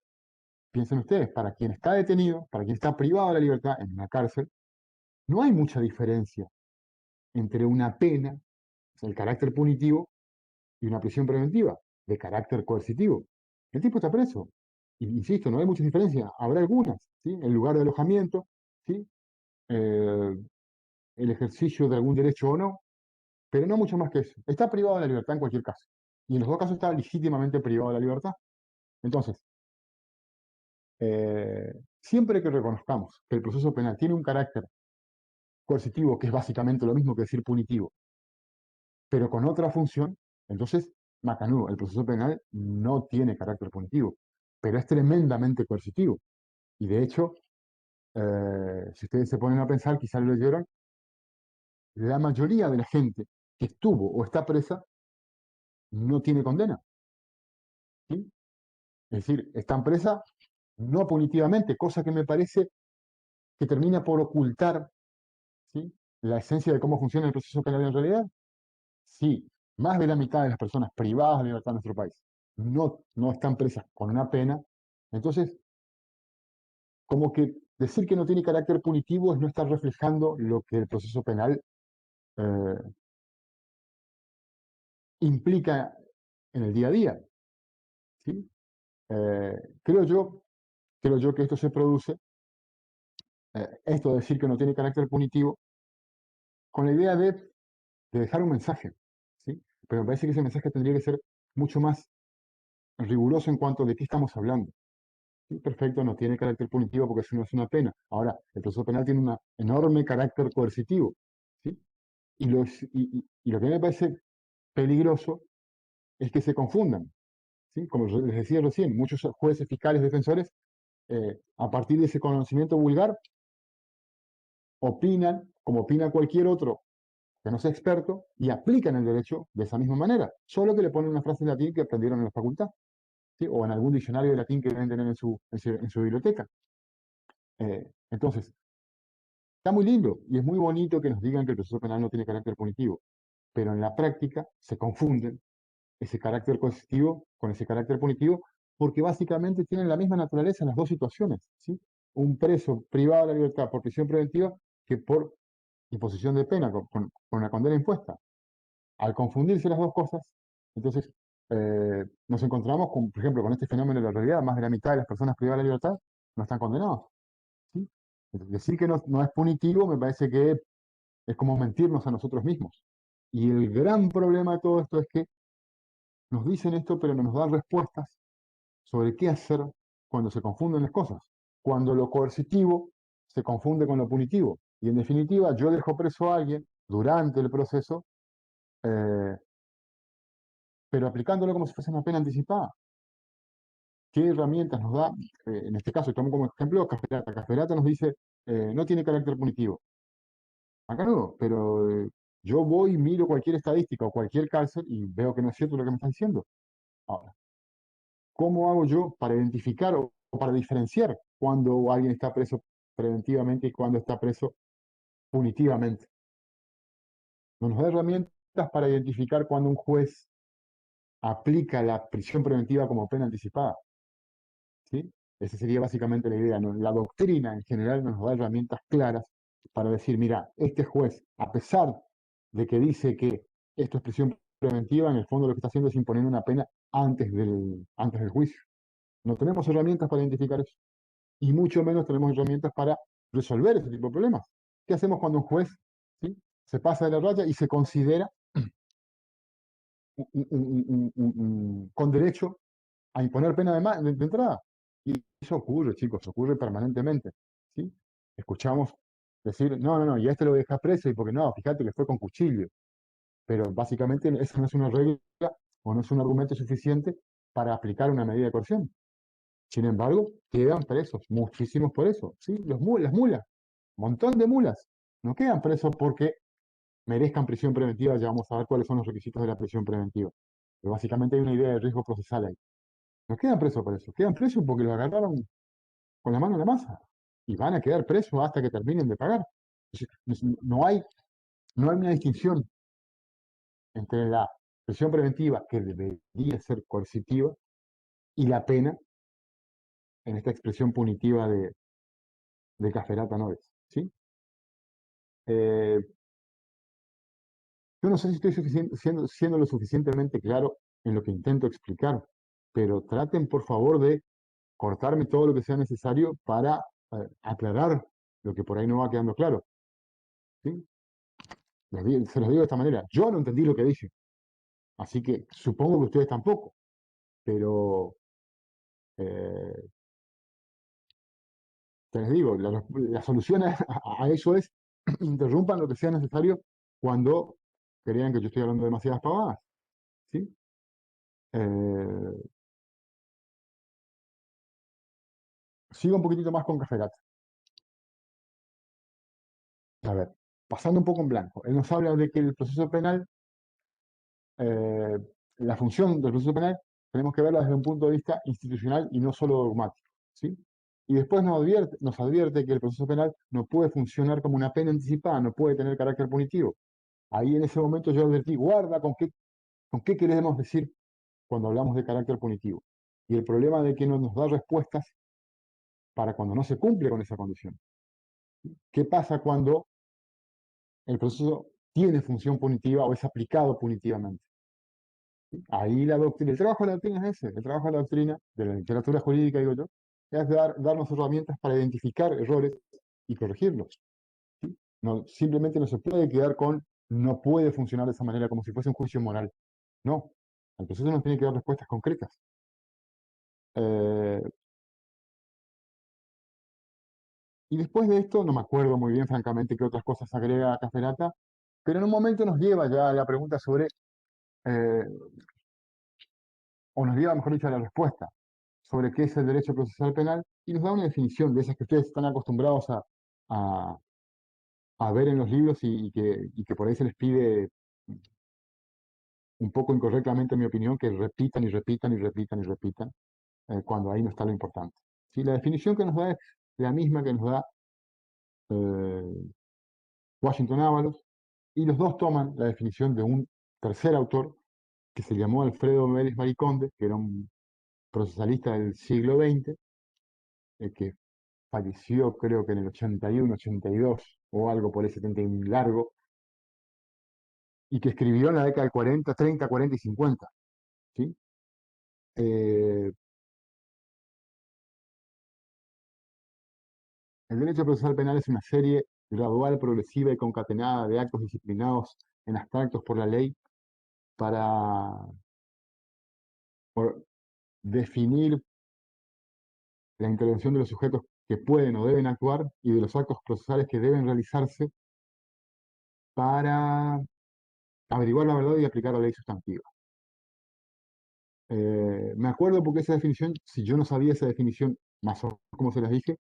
piensen ustedes, para quien está detenido, para quien está privado de la libertad en una cárcel, no hay mucha diferencia entre una pena, el carácter punitivo, y una prisión preventiva, de carácter coercitivo. El tipo está preso. Y, insisto, no hay mucha diferencia. Habrá algunas, ¿sí? El lugar de alojamiento, ¿sí? Eh, el ejercicio de algún derecho o no, pero no mucho más que eso. Está privado de la libertad en cualquier caso. Y en los dos casos está legítimamente privado de la libertad. Entonces, siempre que reconozcamos que el proceso penal tiene un carácter coercitivo, que es básicamente lo mismo que decir punitivo, pero con otra función, entonces, macanudo, el proceso penal no tiene carácter punitivo, pero es tremendamente coercitivo. Y de hecho, si ustedes se ponen a pensar, quizás lo leyeron, la mayoría de la gente que estuvo o está presa no tiene condena. ¿Sí? Es decir, están presas no punitivamente, cosa que me parece que termina por ocultar, ¿sí?, la esencia de cómo funciona el proceso penal en realidad. Sí, más de la mitad de las personas privadas de libertad en nuestro país no están presas con una pena, entonces, como que decir que no tiene carácter punitivo es no estar reflejando lo que el proceso penal eh, implica en el día a día, ¿sí? Creo yo que esto se produce, esto de decir que no tiene carácter punitivo, con la idea de dejar un mensaje, ¿sí? Pero me parece que ese mensaje tendría que ser mucho más riguroso en cuanto de qué estamos hablando. Sí, perfecto, no tiene carácter punitivo porque eso no es una pena. Ahora, el proceso penal tiene un enorme carácter coercitivo, ¿sí? Y lo que me parece peligroso es que se confundan, ¿sí? Como les decía recién, muchos jueces, fiscales, defensores, a partir de ese conocimiento vulgar, opinan, como opina cualquier otro que no sea experto, y aplican el derecho de esa misma manera, solo que le ponen una frase en latín que aprendieron en la facultad, ¿sí? O en algún diccionario de latín que deben tener en su biblioteca. Entonces, está muy lindo y es muy bonito que nos digan que el proceso penal no tiene carácter punitivo, pero en la práctica se confunden ese carácter coercitivo con ese carácter punitivo porque básicamente tienen la misma naturaleza en las dos situaciones, ¿sí? Un preso privado de la libertad por prisión preventiva que por imposición de pena, con una condena impuesta. Al confundirse las dos cosas, entonces nos encontramos, con, por ejemplo, con este fenómeno de la realidad, más de la mitad de las personas privadas de la libertad no están condenados, ¿sí? Decir que no es punitivo me parece que es como mentirnos a nosotros mismos. Y el gran problema de todo esto es que nos dicen esto, pero no nos dan respuestas sobre qué hacer cuando se confunden las cosas. Cuando lo coercitivo se confunde con lo punitivo. Y en definitiva, yo dejo preso a alguien durante el proceso, eh, pero aplicándolo como si fuese una pena anticipada. ¿Qué herramientas nos da? En este caso, tomo como ejemplo Casperata. Casperata nos dice, no tiene carácter punitivo. Acá no, pero yo voy y miro cualquier estadística o cualquier cárcel y veo que no es cierto lo que me están diciendo. Ahora, ¿cómo hago yo para identificar o para diferenciar cuando alguien está preso preventivamente y cuando está preso punitivamente? No nos da herramientas para identificar cuando un juez aplica la prisión preventiva como pena anticipada, ¿sí? Esa sería básicamente la idea, ¿no? La doctrina en general nos da herramientas claras para decir, mira, este juez, a pesar de que dice que esto es prisión preventiva, en el fondo lo que está haciendo es imponer una pena antes del juicio. No tenemos herramientas para identificar eso. Y mucho menos tenemos herramientas para resolver ese tipo de problemas. ¿Qué hacemos cuando un juez, ¿sí?, se pasa de la raya y se considera con derecho a imponer pena de entrada? Y eso ocurre, chicos, ocurre permanentemente, ¿sí? Escuchamos decir, no, no, no, y a este lo dejas preso y porque no, fíjate que fue con cuchillo. Pero básicamente esa no es una regla o no es un argumento suficiente para aplicar una medida de coerción. Sin embargo, quedan presos, muchísimos por eso, ¿sí? Las mulas, un montón de mulas, no quedan presos porque merezcan prisión preventiva, ya vamos a ver cuáles son los requisitos de la prisión preventiva. Pero básicamente hay una idea de riesgo procesal ahí. No quedan presos por eso, quedan presos porque lo agarraron con la mano en la masa y van a quedar presos hasta que terminen de pagar. No hay una distinción entre la prisión preventiva, que debería ser coercitiva, y la pena en esta expresión punitiva de Cafferata Noves, ¿sí? Eh, yo no sé si estoy siendo lo suficientemente claro en lo que intento explicar, pero traten por favor de cortarme todo lo que sea necesario para aclarar lo que por ahí no va quedando claro, ¿sí? Se los digo de esta manera, yo no entendí lo que dije, así que supongo que ustedes tampoco, pero eh, te les digo, la solución a eso es interrumpan lo que sea necesario cuando crean que yo estoy hablando demasiadas pavadas, ¿sí? Eh, sigo un poquitito más con Café. A ver, pasando un poco en blanco. Él nos habla de que el proceso penal, eh, la función del proceso penal, tenemos que verla desde un punto de vista institucional y no solo dogmático, ¿sí? Y después nos advierte que el proceso penal no puede funcionar como una pena anticipada, no puede tener carácter punitivo. Ahí en ese momento yo advertí, guarda con qué queremos decir cuando hablamos de carácter punitivo. Y el problema de que no nos da respuestas para cuando no se cumple con esa condición. ¿Qué pasa cuando el proceso tiene función punitiva o es aplicado punitivamente? Ahí la doctrina, el trabajo de la doctrina es ese, el trabajo de la doctrina, de la literatura jurídica, digo yo, es darnos herramientas para identificar errores y corregirlos. ¿Sí? No, simplemente no se puede quedar con no puede funcionar de esa manera como si fuese un juicio moral. No, el proceso nos tiene que dar respuestas concretas. Eh, y después de esto, no me acuerdo muy bien, francamente, qué otras cosas agrega Caferata, pero en un momento nos lleva ya a la pregunta sobre, eh, o nos lleva, mejor dicho, a la respuesta sobre qué es el derecho procesal penal y nos da una definición de esas que ustedes están acostumbrados a, a ver en los libros y que por ahí se les pide un poco incorrectamente, en mi opinión, que repitan y repitan y repitan y repitan cuando ahí no está lo importante. ¿Sí? La definición que nos da es la misma que nos da eh, Washington Ábalos, y los dos toman la definición de un tercer autor que se llamó Alfredo Vélez Mariconde, que era un procesalista del siglo XX, que falleció creo que en el 81, 82 o algo por ese 71 largo, y que escribió en la década del 40, 30, 40 y 50. ¿Sí? Eh, el derecho procesal penal es una serie gradual, progresiva y concatenada de actos disciplinados en abstractos por la ley para definir la intervención de los sujetos que pueden o deben actuar y de los actos procesales que deben realizarse para averiguar la verdad y aplicar la ley sustantiva. Me acuerdo porque esa definición, si yo no sabía esa definición, más o menos como se las dije,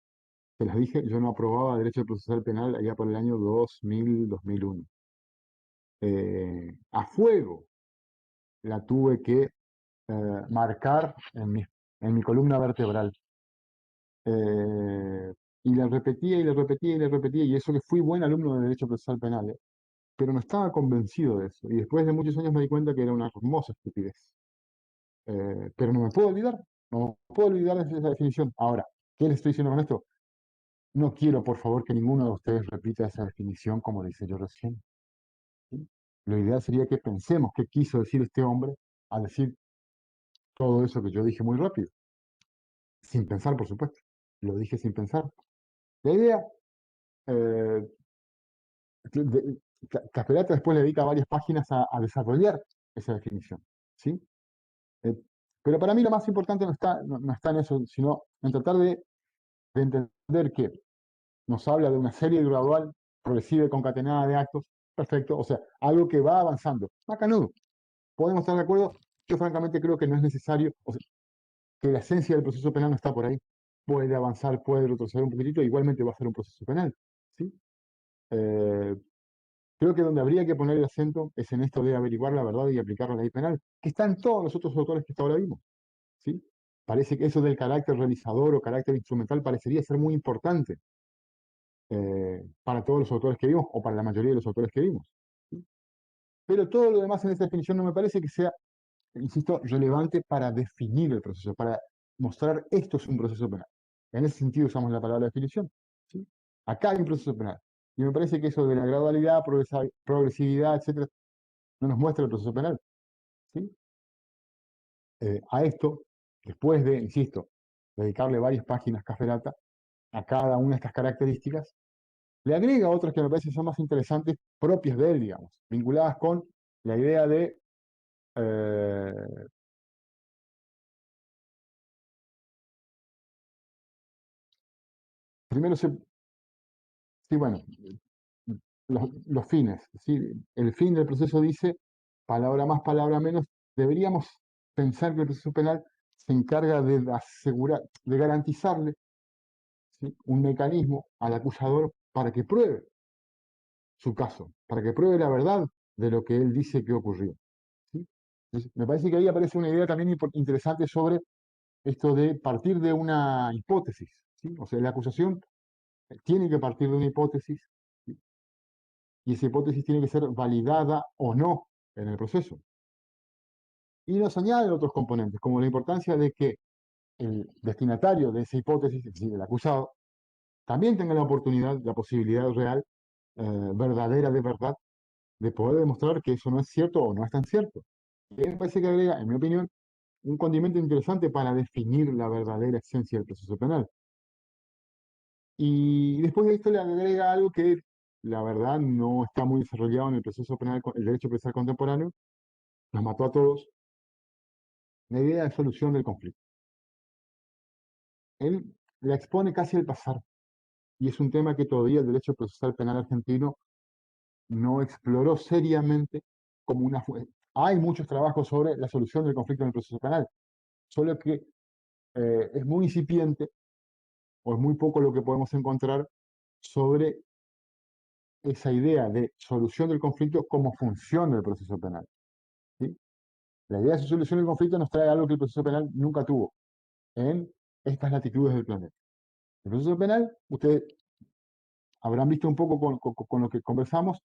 yo no aprobaba derecho procesal penal allá por el año 2000, 2001. A fuego la tuve que marcar en mi columna vertebral. Y la repetía y la repetía y la repetía, y eso que fui buen alumno de Derecho Procesal Penal, pero no estaba convencido de eso. Y después de muchos años me di cuenta que era una hermosa estupidez. Pero no me puedo olvidar, no me puedo olvidar de esa definición. Ahora, ¿qué les estoy diciendo con esto? No quiero, por favor, que ninguno de ustedes repita esa definición como la hice yo recién. ¿Sí? Lo ideal sería que pensemos qué quiso decir este hombre al decir todo eso que yo dije muy rápido. Sin pensar, por supuesto. Lo dije sin pensar. La idea, eh, Castellata después le dedica varias páginas a desarrollar esa definición. ¿Sí? Eh, pero para mí lo más importante no está en eso, sino en tratar de entender que nos habla de una serie gradual, progresiva y concatenada de actos. Perfecto, o sea, algo que va avanzando. Macanudo. ¿Podemos estar de acuerdo? Yo francamente creo que no es necesario, o sea, que la esencia del proceso penal no está por ahí. Puede avanzar, puede retroceder un poquitito, igualmente va a ser un proceso penal. ¿Sí? Eh, Creo que donde habría que poner el acento es en esto de averiguar la verdad y aplicar la ley penal, que está en todos los otros autores que hasta ahora vimos. ¿Sí? Parece que eso del carácter realizador o carácter instrumental parecería ser muy importante para todos los autores que vimos o para la mayoría de los autores que vimos. ¿Sí? Pero todo lo demás en esta definición no me parece que sea, insisto, relevante para definir el proceso, para mostrar esto es un proceso penal. En ese sentido usamos la palabra definición. ¿Sí? Acá hay un proceso penal. Y me parece que eso de la gradualidad, progresividad, etcétera, no nos muestra el proceso penal. ¿Sí? A esto, después de, insisto, dedicarle varias páginas Caferata a cada una de estas características, le agrega otras que me parecen son más interesantes, propias de él, digamos, vinculadas con la idea de eh, primero sí, bueno, los fines, ¿sí? El fin del proceso dice, palabra más, palabra menos, deberíamos pensar que el proceso penal se encarga de asegurar, de garantizarle, ¿sí?, un mecanismo al acusador para que pruebe su caso, para que pruebe la verdad de lo que él dice que ocurrió. ¿Sí? Entonces, me parece que ahí aparece una idea también interesante sobre esto de partir de una hipótesis. ¿Sí? O sea, la acusación tiene que partir de una hipótesis, ¿sí?, y esa hipótesis tiene que ser validada o no en el proceso. Y nos añade otros componentes, como la importancia de que el destinatario de esa hipótesis, es decir, el acusado, también tenga la oportunidad, la posibilidad real, verdadera de verdad, de poder demostrar que eso no es cierto o no es tan cierto. que me parece que agrega, en mi opinión, un condimento interesante para definir la verdadera esencia del proceso penal. Y después de esto le agrega algo que, la verdad, no está muy desarrollado en el proceso penal, el derecho procesal contemporáneo, nos mató a todos, la idea de solución del conflicto. Él la expone casi al pasar, y es un tema que todavía el derecho procesal penal argentino no exploró seriamente como una... Hay muchos trabajos sobre la solución del conflicto en el proceso penal, solo que es muy incipiente o es muy poco lo que podemos encontrar sobre esa idea de solución del conflicto como función del proceso penal. ¿Sí? La idea de solución del conflicto nos trae algo que el proceso penal nunca tuvo en estas latitudes del planeta. El proceso penal, ustedes habrán visto un poco con lo que conversamos,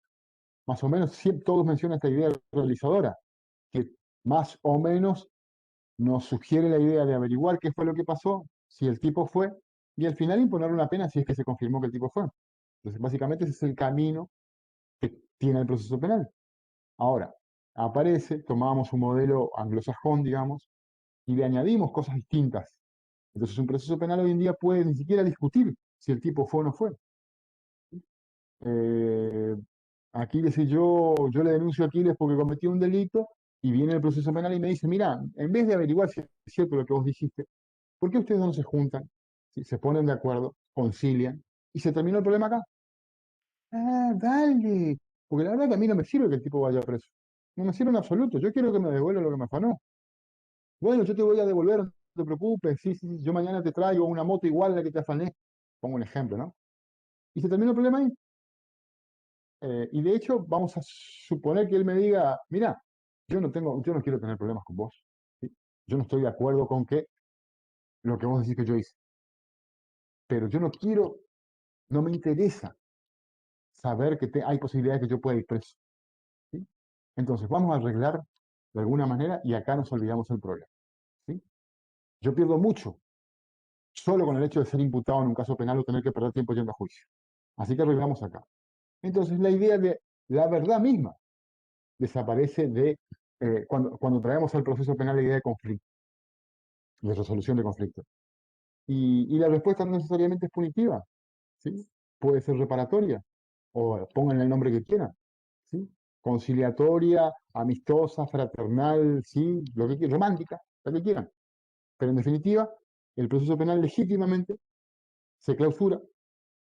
más o menos todos mencionan esta idea realizadora, que más o menos nos sugiere la idea de averiguar qué fue lo que pasó, si el tipo fue, y al final imponer una pena si es que se confirmó que el tipo fue. Entonces, básicamente ese es el camino que tiene el proceso penal. Ahora, aparece, tomamos un modelo anglosajón, digamos, y le añadimos cosas distintas. Entonces, un proceso penal hoy en día puede ni siquiera discutir si el tipo fue o no fue. Eh, Aquiles y yo le denuncio a Aquiles porque cometió un delito y viene el proceso penal y me dice, mira, en vez de averiguar si es cierto lo que vos dijiste, ¿por qué ustedes no se juntan? ¿Sí? Se ponen de acuerdo, concilian y se terminó el problema acá. Ah, dale. Porque la verdad que a mí no me sirve que el tipo vaya preso. No me sirve en absoluto. Yo quiero que me devuelva lo que me afanó. Bueno, yo te voy a devolver, no te preocupes. Sí, sí, sí, yo mañana te traigo una moto igual a la que te afané. Pongo un ejemplo, ¿no? Y se terminó el problema ahí. Y de hecho, vamos a suponer que él me diga, mira, yo no quiero tener problemas con vos. ¿Sí? Yo no estoy de acuerdo con que lo que vos decís que yo hice. Pero yo no quiero, no me interesa saber que hay posibilidades de que yo pueda ir preso. ¿Sí? Entonces, vamos a arreglar de alguna manera y acá nos olvidamos el problema. ¿Sí? Yo pierdo mucho solo con el hecho de ser imputado en un caso penal o tener que perder tiempo yendo a juicio. Así que arreglamos acá. Entonces, la idea de la verdad misma desaparece cuando traemos al proceso penal la idea de conflicto, de resolución de conflicto. Y la respuesta no necesariamente es punitiva, ¿sí? Puede ser reparatoria, o pongan el nombre que quieran, ¿sí? Conciliatoria, amistosa, fraternal, ¿sí? Lo que quieran, romántica, lo que quieran. Pero en definitiva, el proceso penal legítimamente se clausura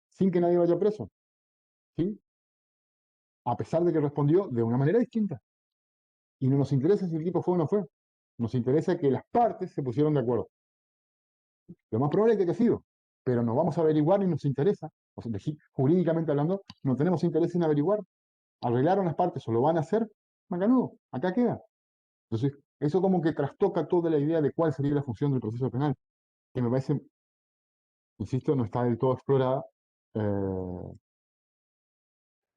sin que nadie vaya preso, ¿sí? A pesar de que respondió de una manera distinta. Y no nos interesa si el tipo fue o no fue. Nos interesa que las partes se pusieron de acuerdo. Lo más probable es que haya sido, pero no vamos a averiguar ni nos interesa. O sea, jurídicamente hablando, no tenemos interés en averiguar. Arreglaron las partes o lo van a hacer, macanudo, acá queda. Entonces, eso como que trastoca toda la idea de cuál sería la función del proceso penal, que me parece, insisto, no está del todo explorada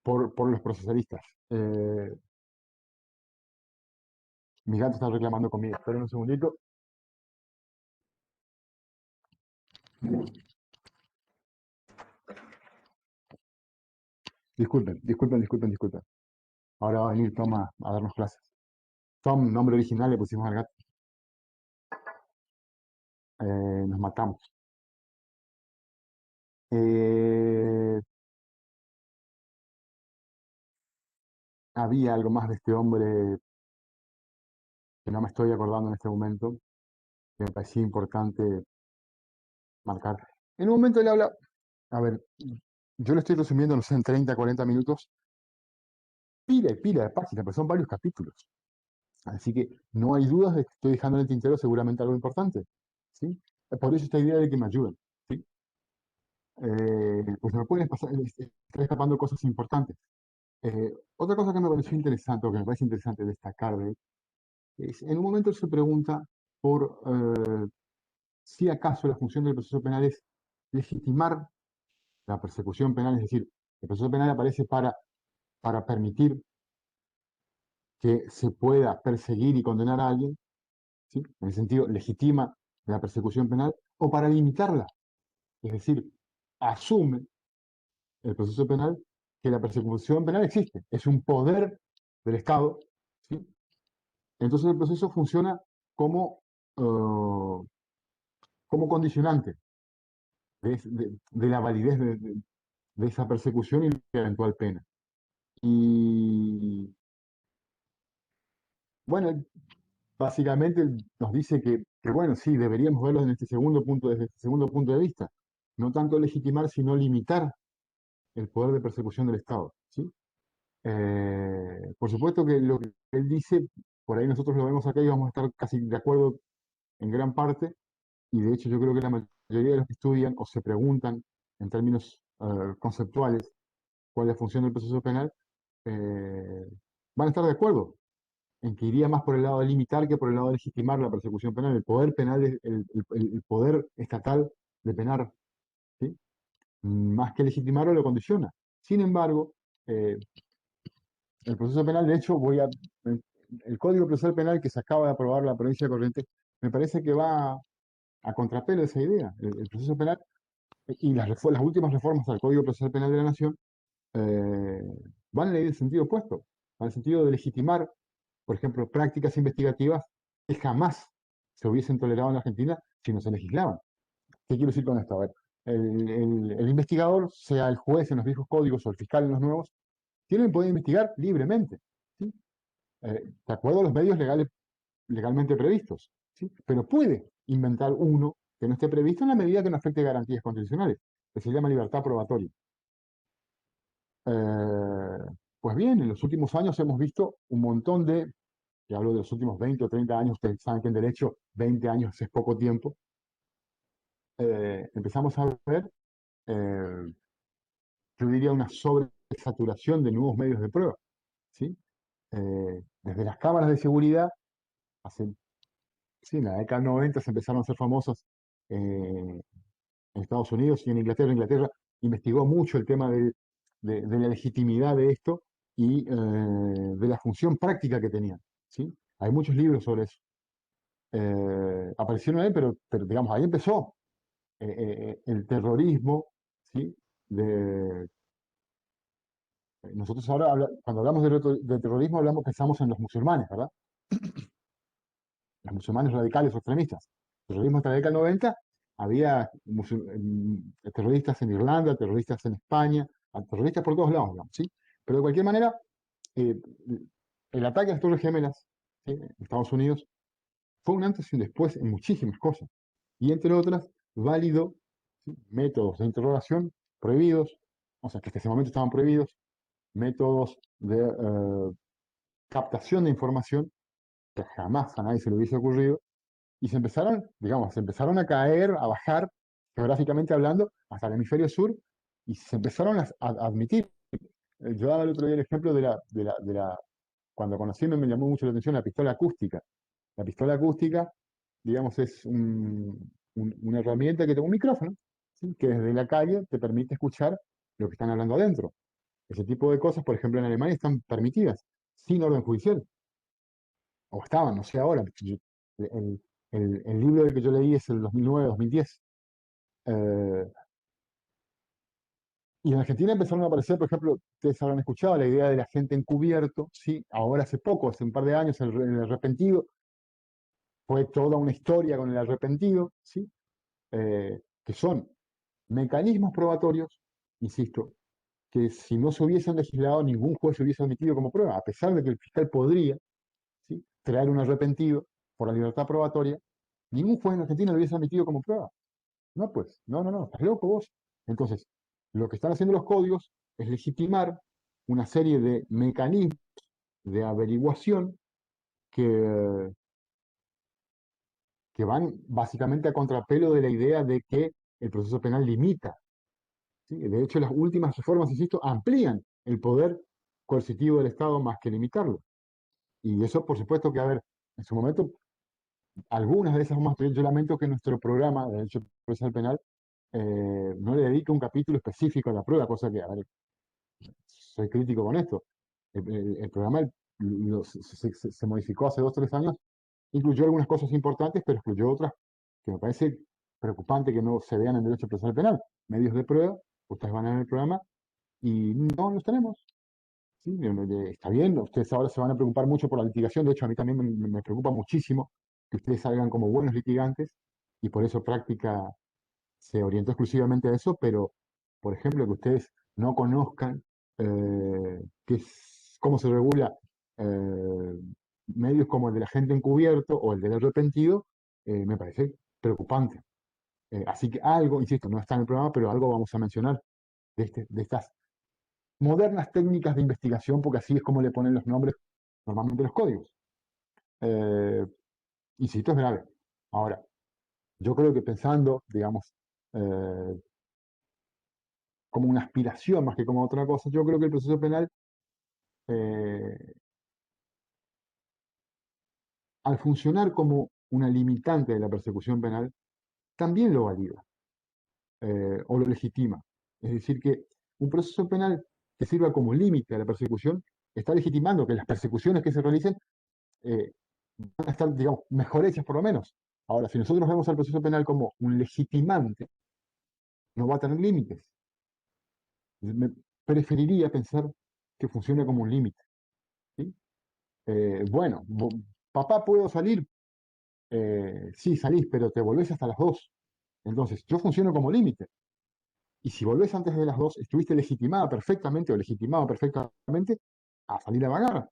por los procesalistas. Mi gato está reclamando comida. Esperen un segundito. Disculpen. Ahora va a venir Tom a darnos clases. Tom, nombre original le pusimos al gato. Nos matamos. Eh, Había algo más de este hombre que no me estoy acordando en este momento, que me parecía importante marcar. En un momento él habla, a ver, yo lo estoy resumiendo, no sé, en 30, 40 minutos, pila y pila de páginas, pero son varios capítulos. Así que no hay dudas de que estoy dejando en el tintero seguramente algo importante. ¿Sí? Por eso esta idea de que me ayuden. ¿Sí? Pues me pueden pasar, estoy escapando cosas importantes. Otra cosa que me pareció interesante, o que me parece interesante destacar de él, es en un momento él se pregunta por si acaso la función del proceso penal es legitimar la persecución penal, es decir, el proceso penal aparece para permitir que se pueda perseguir y condenar a alguien, ¿sí? En el sentido, legitima la persecución penal, o para limitarla, es decir, asume el proceso penal que la persecución penal existe, es un poder del Estado, ¿sí? Entonces el proceso funciona como, como condicionante de la validez de esa persecución y la eventual pena. Y bueno, básicamente nos dice que, bueno, sí, deberíamos verlo desde este segundo punto de vista. No tanto legitimar, sino limitar el poder de persecución del Estado, ¿sí? Por supuesto que lo que él dice, por ahí nosotros lo vemos acá y vamos a estar casi de acuerdo en gran parte, y de hecho yo creo que la mayoría de los que estudian o se preguntan en términos conceptuales cuál es la función del proceso penal, eh, van a estar de acuerdo en que iría más por el lado de limitar que por el lado de legitimar la persecución penal. El poder penal, el poder estatal de penar, ¿sí? Más que legitimarlo, lo condiciona. Sin embargo, eh, el proceso penal, de hecho, el Código Procesal Penal que se acaba de aprobar la provincia de Corrientes, me parece que va a contrapelo de esa idea. El proceso penal y las últimas reformas al Código Procesal Penal de la Nación eh, van en el sentido opuesto, en el sentido de legitimar, por ejemplo, prácticas investigativas que jamás se hubiesen tolerado en la Argentina si no se legislaban. ¿Qué quiero decir con esto? A ver, el investigador, sea el juez en los viejos códigos o el fiscal en los nuevos, tiene el poder investigar libremente, ¿sí? De acuerdo a los medios legalmente previstos, ¿sí? Pero puede inventar uno que no esté previsto en la medida que no afecte garantías constitucionales, que se llama libertad probatoria. Eh, pues bien, en los últimos años hemos visto un montón y hablo de los últimos 20 o 30 años, ustedes saben que en derecho 20 años es poco tiempo, empezamos a ver, eh, yo diría, una sobresaturación de nuevos medios de prueba, ¿sí? Desde las cámaras de seguridad, hace, sí, en la década del 90 se empezaron a hacer famosas en Estados Unidos y en Inglaterra. Inglaterra investigó mucho el tema de la legitimidad de esto y de la función práctica que tenían, ¿sí? Hay muchos libros sobre eso. Aparecieron ahí, pero digamos, ahí empezó el terrorismo, ¿sí? De, nosotros ahora, cuando hablamos de terrorismo, pensamos en los musulmanes, ¿verdad? Los musulmanes radicales o extremistas. El terrorismo hasta la década del 90 había terroristas en Irlanda, terroristas en España, terroristas por todos lados, digamos, ¿sí? Pero de cualquier manera, eh, el ataque a las Torres Gemelas, ¿sí? En Estados Unidos fue un antes y un después en muchísimas cosas. Y entre otras, válido, ¿sí? Métodos de interrogación prohibidos, o sea, que hasta ese momento estaban prohibidos, métodos de captación de información que jamás a nadie se le hubiese ocurrido, y se empezaron, digamos, se empezaron a caer, a bajar, geográficamente hablando, hasta el hemisferio sur, y se empezaron a admitir. Yo daba el otro día el ejemplo cuando conocí me llamó mucho la atención la pistola acústica. La pistola acústica, digamos, es una herramienta que tiene un micrófono, ¿sí? Que desde la calle te permite escuchar lo que están hablando adentro. Ese tipo de cosas, por ejemplo, en Alemania están permitidas, sin orden judicial. O estaban, no sé ahora. El, el libro del que yo leí es el 2009-2010. Eh, y en Argentina empezaron a aparecer, por ejemplo, ustedes habrán escuchado la idea del agente encubierto, ¿sí? Ahora hace poco, hace un par de años, el arrepentido, fue toda una historia con el arrepentido, ¿sí? Que son mecanismos probatorios, insisto, que si no se hubiesen legislado, ningún juez se hubiese admitido como prueba, a pesar de que el fiscal podría, ¿sí? Traer un arrepentido por la libertad probatoria, ningún juez en Argentina lo hubiese admitido como prueba. No, pues, no, estás loco vos. Entonces, lo que están haciendo los códigos es legitimar una serie de mecanismos de averiguación que, que van básicamente a contrapelo de la idea de que el proceso penal limita, ¿sí? De hecho, las últimas reformas, insisto, amplían el poder coercitivo del Estado más que limitarlo. Y eso, por supuesto, que, a ver, en su momento, algunas de esas más, yo lamento que nuestro programa de Derecho Procesal Penal no le dedique un capítulo específico a la prueba, cosa que, a ver, soy crítico con esto. El programa se modificó hace 2 o 3 años, incluyó algunas cosas importantes, pero excluyó otras que me parece preocupante que no se vean en Derecho Procesal Penal. Medios de prueba, ustedes van a ver el programa y no los tenemos. ¿sí? Está bien, ustedes ahora se van a preocupar mucho por la litigación, de hecho a mí también me preocupa muchísimo que ustedes salgan como buenos litigantes y por eso práctica se orientó exclusivamente a eso, pero, por ejemplo, que ustedes no conozcan cómo se regula eh, medios como el del agente encubierto o el del arrepentido, me parece preocupante. Así que algo, insisto, no está en el programa, pero algo vamos a mencionar de estas modernas técnicas de investigación, porque así es como le ponen los nombres normalmente los códigos. Eh, insisto, es grave. Ahora, yo creo que pensando, digamos, eh, como una aspiración más que como otra cosa, yo creo que el proceso penal, eh, al funcionar como una limitante de la persecución penal, también lo valida o lo legitima. Es decir, que un proceso penal que sirva como límite a la persecución está legitimando que las persecuciones que se realicen eh, van a estar, digamos, mejor hechas por lo menos. Ahora, si nosotros vemos al proceso penal como un legitimante, no va a tener límites. Me preferiría pensar que funcione como un límite. ¿Sí? Bueno, papá, ¿puedo salir? Sí, salís, pero te volvés hasta las 2. Entonces, yo funciono como límite. Y si volvés antes de las 2, estuviste legitimada perfectamente o legitimado perfectamente a salir a vagar.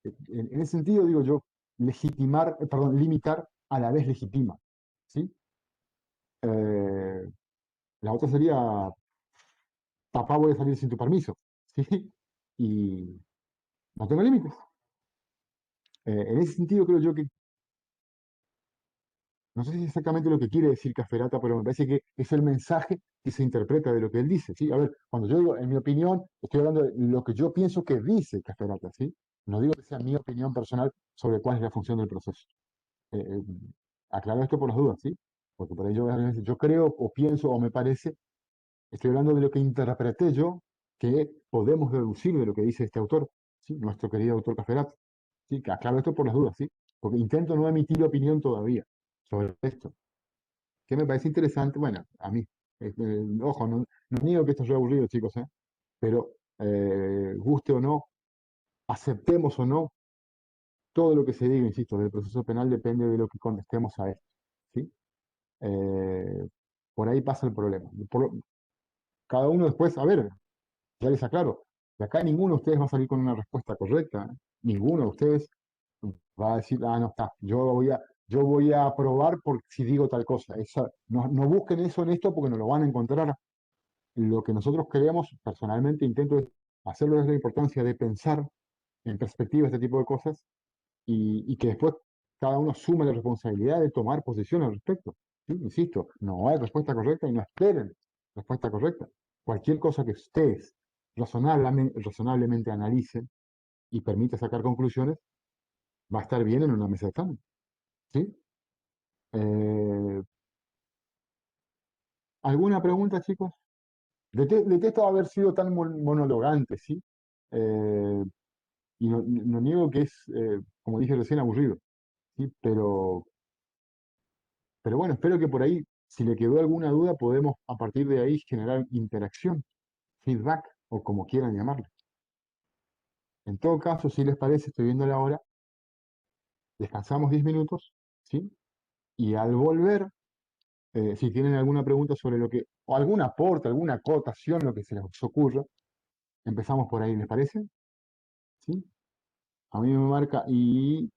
En ese sentido, digo yo, legitimar, perdón, limitar a la vez legitima. ¿Sí? Eh, la otra sería, papá, voy a salir sin tu permiso. ¿Sí? Y no tengo límites. En ese sentido, creo yo que no sé si es exactamente lo que quiere decir Caferata, pero me parece que es el mensaje que se interpreta de lo que él dice, ¿sí? A ver, cuando yo digo, en mi opinión, estoy hablando de lo que yo pienso que dice Caferata, ¿sí? No digo que sea mi opinión personal sobre cuál es la función del proceso. Eh, eh, aclaro esto por las dudas, ¿sí? Porque por ello yo creo o pienso o me parece, estoy hablando de lo que interpreté yo, que podemos deducir de lo que dice este autor, ¿sí? Nuestro querido autor Caferata. ¿Sí? Que aclaro esto por las dudas, ¿sí? Porque intento no emitir opinión todavía sobre esto que me parece interesante, bueno, a mí, ojo, no niego que esto sea aburrido, chicos, pero guste o no, aceptemos o no, todo lo que se diga, insisto, del proceso penal depende de lo que contestemos a esto, ¿sí? Eh, por ahí pasa el problema. Cada uno después, a ver, ya les aclaro, de acá ninguno de ustedes va a salir con una respuesta correcta, ¿eh? Ninguno de ustedes va a decir, ah, no está, yo voy a probar por si digo tal cosa. No busquen eso en esto porque no lo van a encontrar. Lo que nosotros creemos, personalmente intento es hacerlo desde la importancia de pensar en perspectiva este tipo de cosas y que después cada uno sume la responsabilidad de tomar posición al respecto. ¿Sí? Insisto, no hay respuesta correcta y no esperen respuesta correcta. Cualquier cosa que ustedes razonablemente analicen y permita sacar conclusiones, va a estar bien en una mesa de examen. ¿Sí? Eh, ¿Alguna pregunta, chicos? Detesto haber sido tan monologante, ¿sí? Eh, y no niego que es, como dije recién, aburrido, ¿sí? Pero bueno, espero que por ahí, si le quedó alguna duda, podemos a partir de ahí generar interacción, feedback o como quieran llamarlo. En todo caso, si les parece, estoy viendo la hora, descansamos 10 minutos, ¿sí? Y al volver, si tienen alguna pregunta sobre lo que, o algún aporte, alguna acotación, lo que se les ocurra, empezamos por ahí, ¿les parece? ¿Sí? A mí me marca y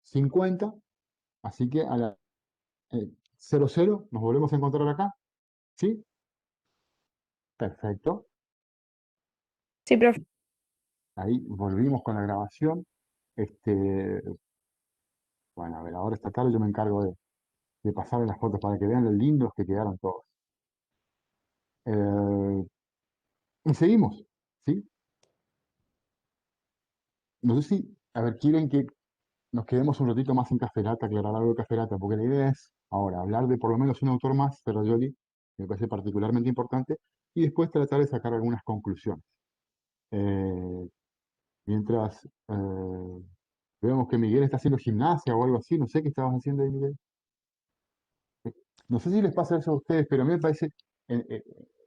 50, así que a la 00 nos volvemos a encontrar acá, ¿sí? Perfecto. Sí, profe. Ahí volvimos con la grabación. Este, bueno, a ver, ahora esta tarde yo me encargo de pasar las fotos para que vean lo lindos que quedaron todos. Eh, y seguimos, ¿sí? No sé si, a ver, quieren que nos quedemos un ratito más en Caferata, aclarar algo de Caferata, porque la idea es ahora hablar de por lo menos un autor más, Ferrajoli, que me parece particularmente importante, y después tratar de sacar algunas conclusiones. Eh, mientras vemos que Miguel está haciendo gimnasia o algo así, no sé qué estabas haciendo ahí, Miguel. No sé si les pasa eso a ustedes, pero a mí me parece en,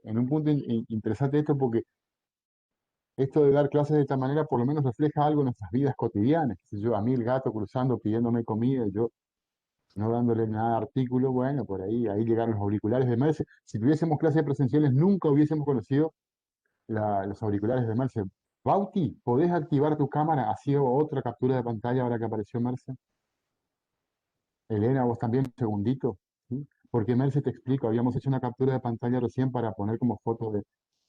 en un punto interesante esto porque esto de dar clases de esta manera por lo menos refleja algo en nuestras vidas cotidianas. Qué sé yo, a mí el gato cruzando pidiéndome comida y yo no dándole nada de artículo, bueno, por ahí llegaron los auriculares de Merce. Si tuviésemos clases presenciales, nunca hubiésemos conocido los auriculares de Merce. Bauti, ¿podés activar tu cámara? ¿Así otra captura de pantalla ahora que apareció Merce? Elena, vos también, un segundito, ¿sí? Porque Merce, te explico, habíamos hecho una captura de pantalla recién para poner como foto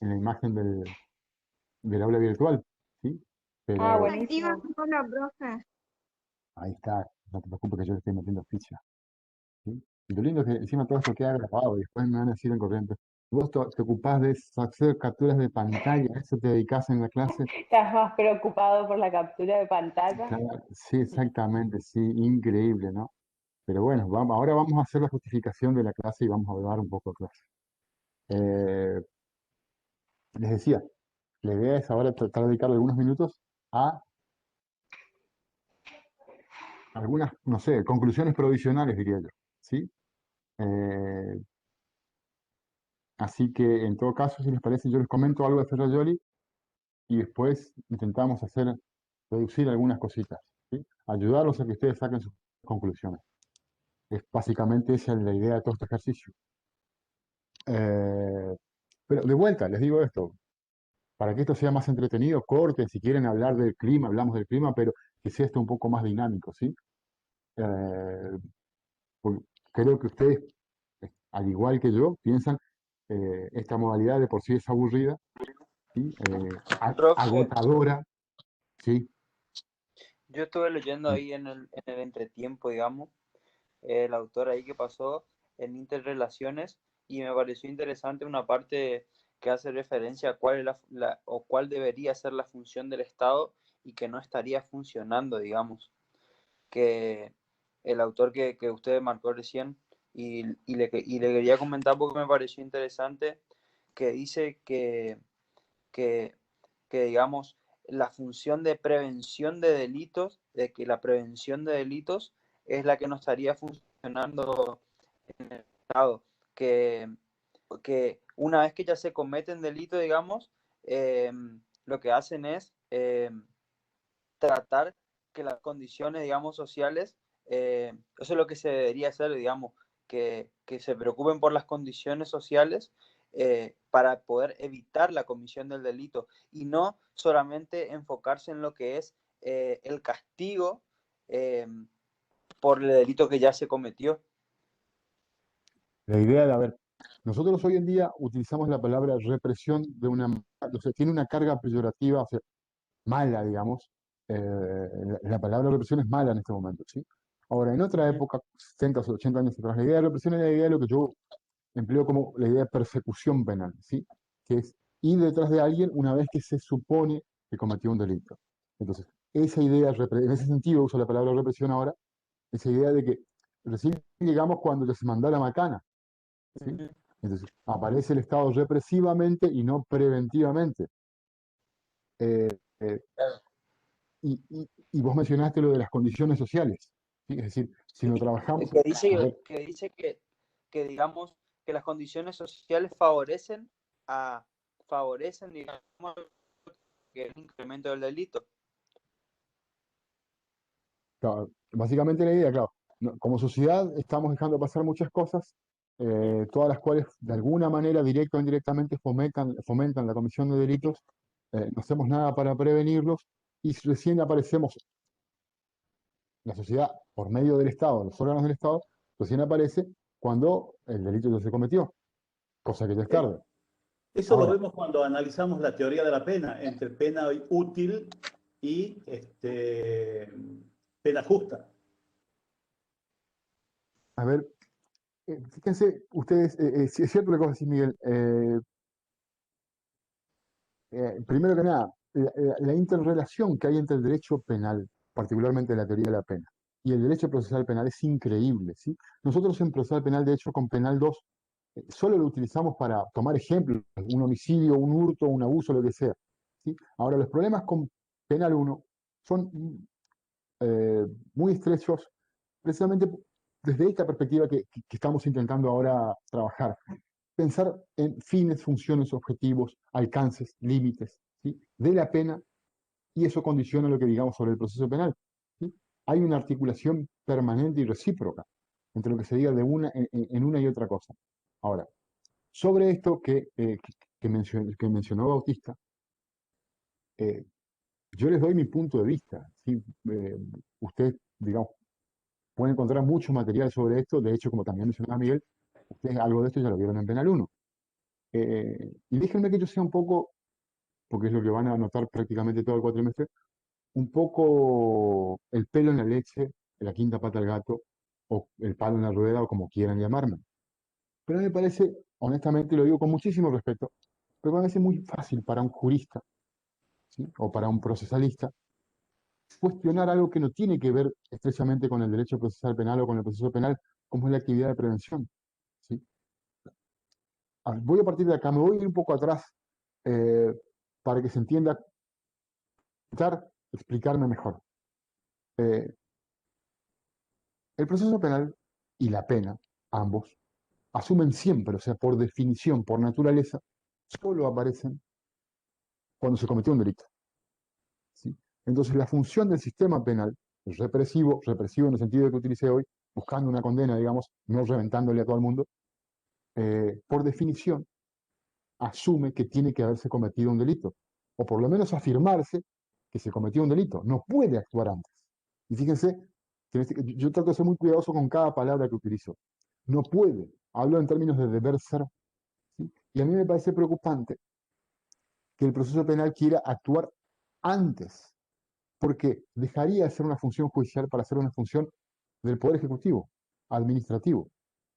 en la imagen del aula virtual, ¿sí? Ah, Pero Activa buenísimo. con la profe. ahí está, no te preocupes que yo le estoy metiendo ficha, ¿sí? Y lo lindo es que encima todo esto queda grabado y después me van a decir en corriente, vos te ocupás de hacer capturas de pantalla, ¿a eso te dedicás en la clase? ¿Estás más preocupado por la captura de pantalla? Claro, sí, exactamente, sí, increíble, ¿no? Pero bueno, ahora vamos a hacer la justificación de la clase y vamos a hablar un poco de clase. Eh, Les decía, la idea es ahora tratar de dedicar algunos minutos a algunas, no sé, conclusiones provisionales, diría yo, ¿sí? Eh, Así que, en todo caso, si les parece, yo les comento algo de Ferrajoli y después intentamos reducir algunas cositas, ¿sí? Ayudarlos a que ustedes saquen sus conclusiones. Es básicamente esa es la idea de todo este ejercicio. Eh, pero de vuelta, les digo esto, para que esto sea más entretenido, corten, si quieren hablar del clima, hablamos del clima, pero que sea esto un poco más dinámico, ¿sí? Eh, porque creo que ustedes, al igual que yo, piensan esta modalidad de por sí es aburrida, ¿sí? Profe, Agotadora, ¿sí? yo estuve leyendo Mm. ahí en el entretiempo, digamos, el autor ahí que pasó en Interrelaciones y me pareció interesante una parte que hace referencia a cuál es o cuál debería ser la función del Estado y que no estaría funcionando, digamos, que el autor que usted marcó recién y le quería comentar porque me pareció interesante que dice que, que, digamos, la función de prevención de delitos, de que la prevención de delitos es la que no estaría funcionando en el Estado, que, que una vez que ya se cometen delitos, digamos, lo que hacen es tratar que las condiciones, digamos, sociales, eso es lo que se debería hacer, digamos, que se preocupen por las condiciones sociales para poder evitar la comisión del delito y no solamente enfocarse en lo que es el castigo eh, por el delito que ya se cometió. La idea de, a ver, nosotros hoy en día utilizamos la palabra represión o sea, tiene una carga peyorativa, o sea, mala, digamos. La palabra represión es mala en este momento, ¿sí? Ahora, en otra época, 70 o 80 años atrás, la idea de represión era la idea de lo que yo empleo como la idea de persecución penal, ¿sí? Que es ir detrás de alguien una vez que se supone que cometió un delito. Entonces, esa idea, en ese sentido uso la palabra represión ahora, esa idea de que recién llegamos cuando ya se mandó la macana, ¿sí? Entonces, aparece el Estado represivamente y no preventivamente. Eh, eh, y vos mencionaste lo de las condiciones sociales, ¿sí? Es decir, si no trabajamos, a ver, Que dice que, digamos, que las condiciones sociales favorecen, digamos, que el incremento del delito. claro, básicamente la idea, claro, como sociedad estamos dejando pasar muchas cosas, todas las cuales de alguna manera, directa o indirectamente, fomentan la comisión de delitos, no hacemos nada para prevenirlos y recién aparecemos, la sociedad, por medio del Estado, los órganos del Estado, recién aparece cuando el delito ya se cometió, cosa que ya es Eh, tarde. Eso lo Ahora, vemos cuando analizamos la teoría de la pena, entre pena útil y pena justa. a ver, fíjense ustedes, si es cierto lo que vos decís, Miguel, primero que nada, la interrelación que hay entre el derecho penal, particularmente la teoría de la pena, y el derecho procesal penal es increíble, ¿sí? Nosotros en procesal penal, de hecho, con penal 2 solo lo utilizamos para tomar ejemplos, un homicidio, un hurto, un abuso, lo que sea, ¿sí? Ahora, los problemas con penal 1 son muy estrechos, precisamente desde esta perspectiva que estamos intentando ahora trabajar. Pensar en fines, funciones, objetivos, alcances, límites, ¿sí? De la pena, y eso condiciona lo que digamos sobre el proceso penal, ¿sí? Hay una articulación permanente y recíproca entre lo que se diga de una, en una y otra cosa. Ahora, sobre esto que mencionó Bautista, eh, yo les doy mi punto de vista, ¿sí? Ustedes, digamos, pueden encontrar mucho material sobre esto. De hecho, como también mencionaba Miguel, ustedes algo de esto ya lo vieron en Penal 1. Y déjenme que yo sea un poco, porque es lo que van a notar prácticamente todo el cuatrimestre, un poco el pelo en la leche, la quinta pata al gato, o el palo en la rueda, o como quieran llamarme. Pero a mí me parece, honestamente, lo digo con muchísimo respeto, pero me parece muy fácil para un jurista, ¿sí? O para un procesalista cuestionar algo que no tiene que ver estrechamente con el derecho procesal penal o con el proceso penal, como es la actividad de prevención, ¿sí? Voy a partir de acá, me voy a ir un poco atrás eh, para que se entienda, intentar explicarme mejor. Eh, el proceso penal y la pena, ambos, asumen siempre, o sea, por definición, por naturaleza, solo aparecen cuando se cometió un delito, ¿sí? Entonces, la función del sistema penal, represivo, represivo en el sentido de que utilicé hoy, buscando una condena, digamos, no reventándole a todo el mundo, por definición, asume que tiene que haberse cometido un delito, o por lo menos afirmarse que se cometió un delito. No puede actuar antes. Y fíjense, yo trato de ser muy cuidadoso con cada palabra que utilizo. No puede. Hablo en términos de deber ser, ¿sí? Y a mí me parece preocupante que el proceso penal quiera actuar antes, porque dejaría de ser una función judicial para ser una función del Poder Ejecutivo, administrativo.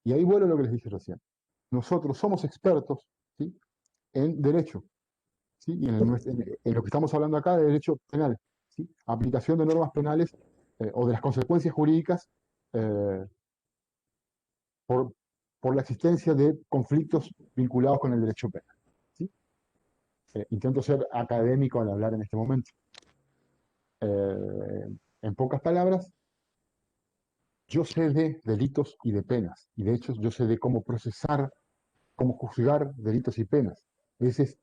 Y ahí vuelvo a lo que les dije recién. Nosotros somos expertos, ¿sí? En derecho, ¿sí? Y en lo que estamos hablando acá de derecho penal, ¿sí? Aplicación de normas penales o de las consecuencias jurídicas eh, por, por la existencia de conflictos vinculados con el derecho penal, ¿sí? Intento ser académico al hablar en este momento. En pocas palabras, yo sé de delitos y de penas, y de hecho yo sé de cómo procesar, cómo juzgar delitos y penas. Ese es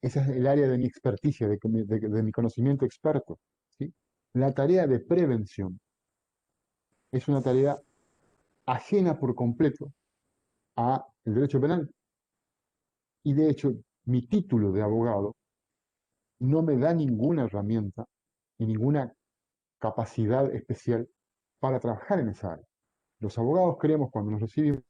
Esa es el área de mi experticia, de mi conocimiento experto, ¿sí? La tarea de prevención es una tarea ajena por completo al derecho penal. Y de hecho, mi título de abogado no me da ninguna herramienta ni ninguna capacidad especial para trabajar en esa área. Los abogados creemos cuando nos recibimos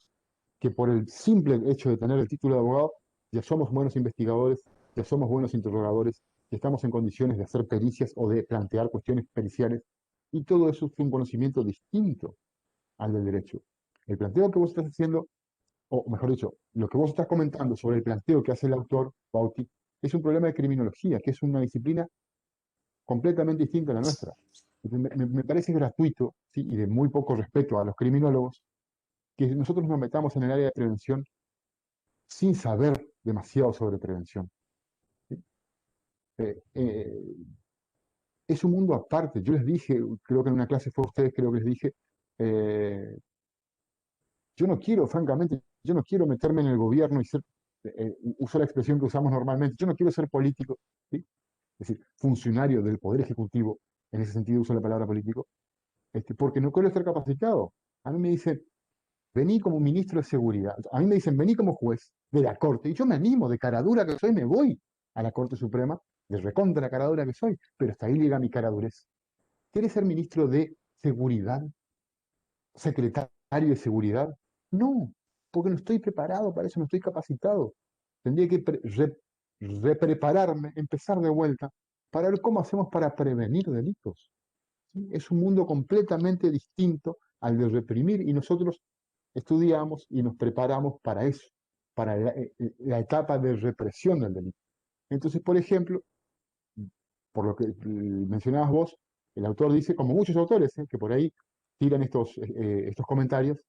que por el simple hecho de tener el título de abogado ya somos buenos investigadores, ya somos buenos interrogadores, que estamos en condiciones de hacer pericias o de plantear cuestiones periciales, y todo eso es un conocimiento distinto al del derecho. El planteo que vos estás haciendo, o mejor dicho, lo que vos estás comentando sobre el planteo que hace el autor, Bauti, es un problema de criminología, que es una disciplina completamente distinta a la nuestra. Me parece gratuito, ¿sí? Y de muy poco respeto a los criminólogos, que nosotros nos metamos en el área de prevención sin saber demasiado sobre prevención, ¿sí? Eh, eh, es un mundo aparte. Yo les dije, creo que en una clase fue a ustedes, creo que les dije, eh, yo no quiero, francamente, yo no quiero meterme en el gobierno y ser, uso la expresión que usamos normalmente, yo no quiero ser político, ¿sí? Es decir, funcionario del Poder Ejecutivo, en ese sentido uso la palabra político, porque no quiero estar capacitado. A mí me dicen, vení como ministro de Seguridad. A mí me dicen, vení como juez de la Corte. Y yo me animo, de cara dura que soy, me voy a la Corte Suprema, de recontra cara dura que soy, pero hasta ahí llega mi cara durez. ¿Quieres ser ministro de Seguridad? ¿Secretario de Seguridad? No, porque no estoy preparado para eso, no estoy capacitado. Tendría que reprepararme, empezar de vuelta, para ver cómo hacemos para prevenir delitos, ¿sí? Es un mundo completamente distinto al de reprimir, y nosotros estudiamos y nos preparamos para eso, para la etapa de represión del delito. Entonces, por ejemplo, por lo que mencionabas vos, el autor dice, como muchos autores que por ahí tiran estos comentarios,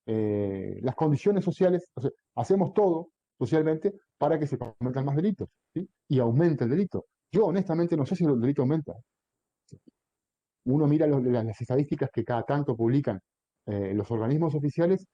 las condiciones sociales, o sea, hacemos todo socialmente para que se cometan más delitos, ¿sí? Y aumenta el delito. Yo honestamente no sé si el delito aumenta. Uno mira las estadísticas que cada tanto publican los organismos oficiales,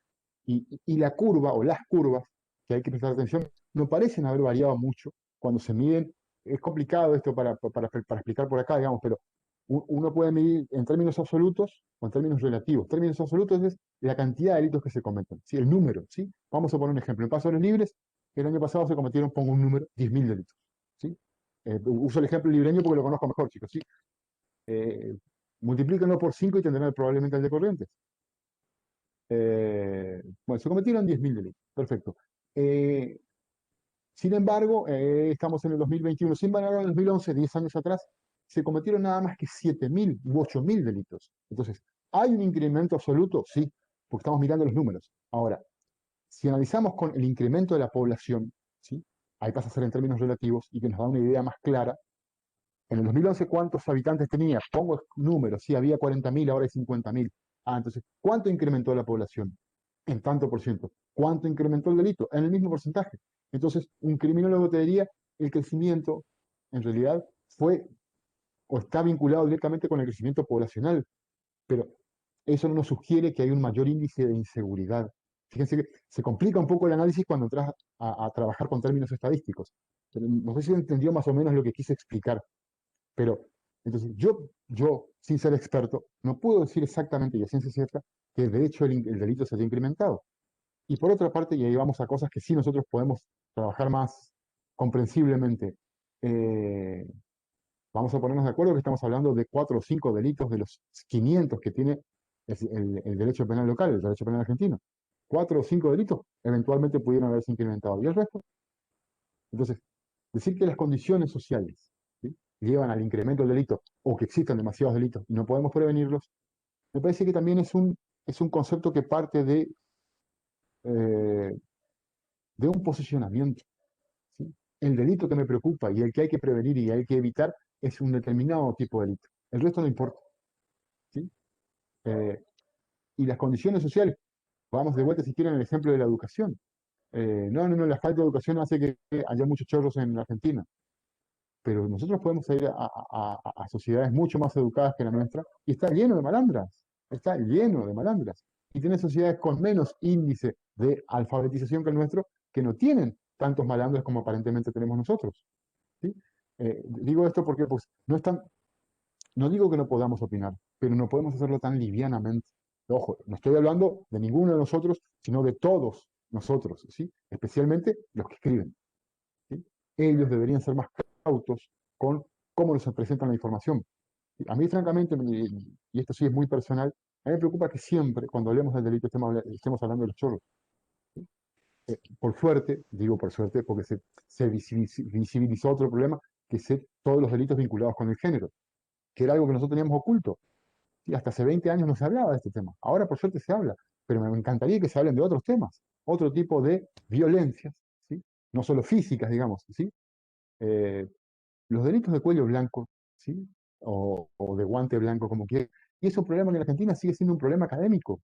y la curva o las curvas que hay que prestar atención no parecen haber variado mucho cuando se miden es complicado esto para explicar por acá, digamos, pero uno puede medir en términos absolutos o en términos relativos. Términos absolutos es la cantidad de delitos que se cometen, ¿sí? El número, ¿sí? Vamos a poner un ejemplo. En Pasos Libres, el año pasado se cometieron, pongo un número, 10.000 delitos, ¿sí? Uso el ejemplo libreño porque lo conozco mejor, chicos, ¿sí? Multiplíquenlo por 5 y tendrán probablemente el de Corrientes. Bueno, se cometieron 10.000 delitos, perfecto. Sin embargo, estamos en el 2021. Sin embargo, en el 2011, 10 años atrás, se cometieron nada más que 7.000 u 8.000 delitos. Entonces, ¿hay un incremento absoluto? Sí, porque estamos mirando los números. Ahora, si analizamos con el incremento de la población, ¿sí? Ahí pasa a ser en términos relativos y que nos da una idea más clara. En el 2011, ¿cuántos habitantes tenía? Pongo números, sí, había 40.000, ahora hay 50.000. Ah, entonces, ¿cuánto incrementó la población? En tanto por ciento. ¿Cuánto incrementó el delito? En el mismo porcentaje. Entonces, un criminólogo te diría, el crecimiento, en realidad, fue o está vinculado directamente con el crecimiento poblacional, pero eso no nos sugiere que hay un mayor índice de inseguridad. Fíjense que se complica un poco el análisis cuando entras a trabajar con términos estadísticos. Pero no sé si entendió más o menos lo que quise explicar. Pero, entonces, yo, sin ser experto, no puedo decir exactamente y a ciencia cierta que de hecho el delito se haya incrementado. Y por otra parte, y ahí vamos a cosas que sí nosotros podemos trabajar más comprensiblemente, eh, vamos a ponernos de acuerdo que estamos hablando de 4 o 5 delitos de los 500 que tiene el derecho penal local, el derecho penal argentino. 4 o 5 delitos eventualmente pudieron haberse incrementado. ¿Y el resto? Entonces, decir que las condiciones sociales, ¿sí?, llevan al incremento del delito o que existan demasiados delitos y no podemos prevenirlos, me parece que también es un concepto que parte eh, de un posicionamiento, ¿sí? El delito que me preocupa y el que hay que prevenir y hay que evitar es un determinado tipo de delito. El resto no importa, ¿sí? Eh, y las condiciones sociales, vamos de vuelta si quieren al ejemplo de la educación. No, la falta de educación hace que haya muchos chorros en Argentina, pero nosotros podemos ir a sociedades mucho más educadas que la nuestra y está lleno de malandras, está lleno de malandras. Y tiene sociedades con menos índice de alfabetización que el nuestro, que no tienen tantos malandros como aparentemente tenemos nosotros, ¿sí? Digo esto porque pues, no digo que no podamos opinar, pero no podemos hacerlo tan livianamente. Ojo, no estoy hablando de ninguno de nosotros, sino de todos nosotros, ¿sí? Especialmente los que escriben, ¿sí? Ellos deberían ser más cautos con cómo nos presentan la información. A mí, francamente, y esto sí es muy personal, a mí me preocupa que siempre, cuando hablemos del delito, estemos hablando de los chorros. Por suerte, digo por suerte, porque se visibilizó otro problema, que es todos los delitos vinculados con el género, que era algo que nosotros teníamos oculto. Y hasta hace 20 años no se hablaba de este tema. Ahora, por suerte, se habla, pero me encantaría que se hablen de otros temas, otro tipo de violencias, ¿sí? No solo físicas, digamos, ¿sí? Eh, los delitos de cuello blanco, ¿sí? O de guante blanco, como quieran. Y es un problema que en Argentina sigue siendo un problema académico.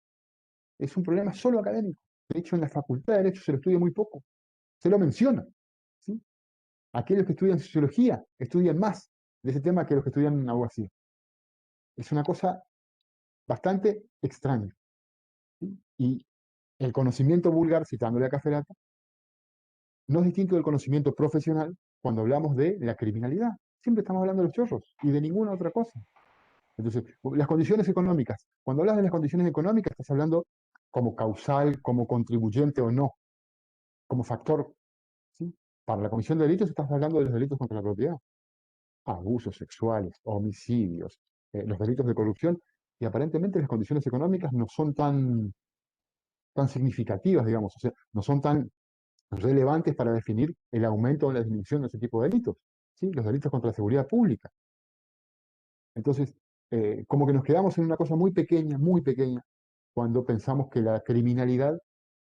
Es un problema solo académico. De hecho, en la Facultad de Derecho se lo estudia muy poco. Se lo menciona, ¿sí? Aquellos que estudian sociología estudian más de ese tema que los que estudian abogacía. Es una cosa bastante extraña, ¿sí? Y el conocimiento vulgar, citándole a Cafelata, no es distinto del conocimiento profesional cuando hablamos de la criminalidad. Siempre estamos hablando de los chorros y de ninguna otra cosa. Entonces, las condiciones económicas. Cuando hablas de las condiciones económicas, estás hablando como causal, como contribuyente o no, como factor, ¿sí? Para la comisión de delitos estás hablando de los delitos contra la propiedad, abusos sexuales, homicidios, los delitos de corrupción, y aparentemente las condiciones económicas no son tan significativas, digamos, o sea, no son tan relevantes para definir el aumento o la disminución de ese tipo de delitos, ¿sí? Los delitos contra la seguridad pública. Entonces, como que nos quedamos en una cosa muy pequeña, cuando pensamos que la criminalidad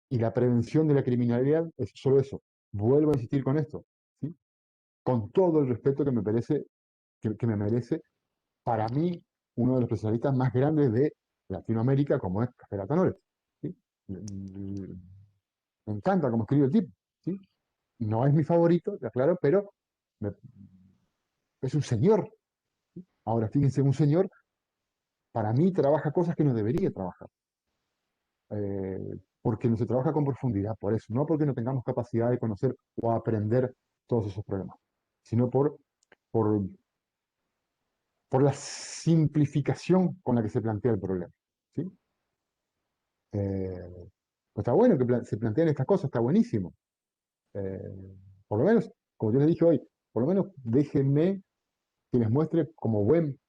y la prevención de la criminalidad es solo eso. Vuelvo a insistir con esto, ¿sí? Con todo el respeto que me merece, para mí, uno de los especialistas más grandes de Latinoamérica, como es Café Tanores, ¿sí? Me encanta cómo escribe el tipo, ¿sí? No es mi favorito, ya claro, pero me- es un señor. Ahora, fíjense, un señor para mí trabaja cosas que no debería trabajar, porque no se trabaja con profundidad, por eso, no porque no tengamos capacidad de conocer o aprender todos esos problemas, sino por, por la simplificación con la que se plantea el problema. ¿Sí? Pues está bueno que se planteen estas cosas, está buenísimo. Por lo menos, como yo les dije hoy, por lo menos déjenme que les muestre como buen